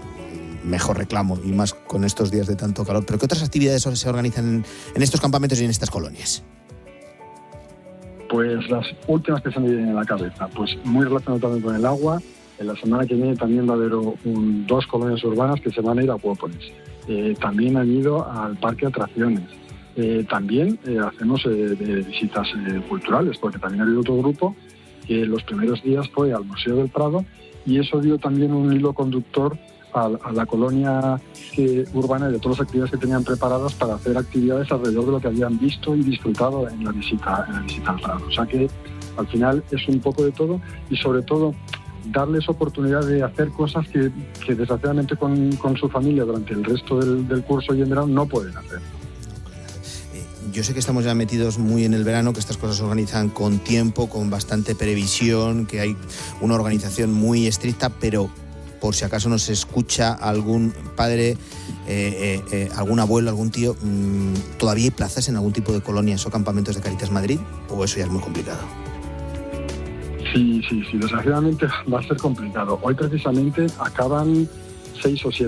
mejor reclamo, y más con estos días de tanto calor. ¿Pero qué otras actividades se organizan en estos campamentos y en estas colonias? Pues las últimas que se me vienen a la cabeza, pues muy relacionado también con el agua. En la semana que viene también va a haber 2 colonias urbanas que se van a ir a Acuópolis. También han ido al parque de atracciones. También hacemos visitas culturales, porque también ha habido otro grupo que los primeros días fue al Museo del Prado, y eso dio también un hilo conductor a la colonia urbana y de todas las actividades que tenían preparadas para hacer actividades alrededor de lo que habían visto y disfrutado en la visita al Prado. O sea que al final es un poco de todo, y sobre todo darles oportunidad de hacer cosas que desgraciadamente con su familia durante el resto del curso y en verano no pueden hacer. Yo sé que estamos ya metidos muy en el verano, que estas cosas se organizan con tiempo, con bastante previsión, que hay una organización muy estricta, pero por si acaso nos escucha algún padre, algún abuelo, algún tío, ¿todavía hay plazas en algún tipo de colonias o campamentos de Cáritas Madrid? ¿O eso ya es muy complicado? Sí, desgraciadamente va a ser complicado. Hoy precisamente acaban 6 o 7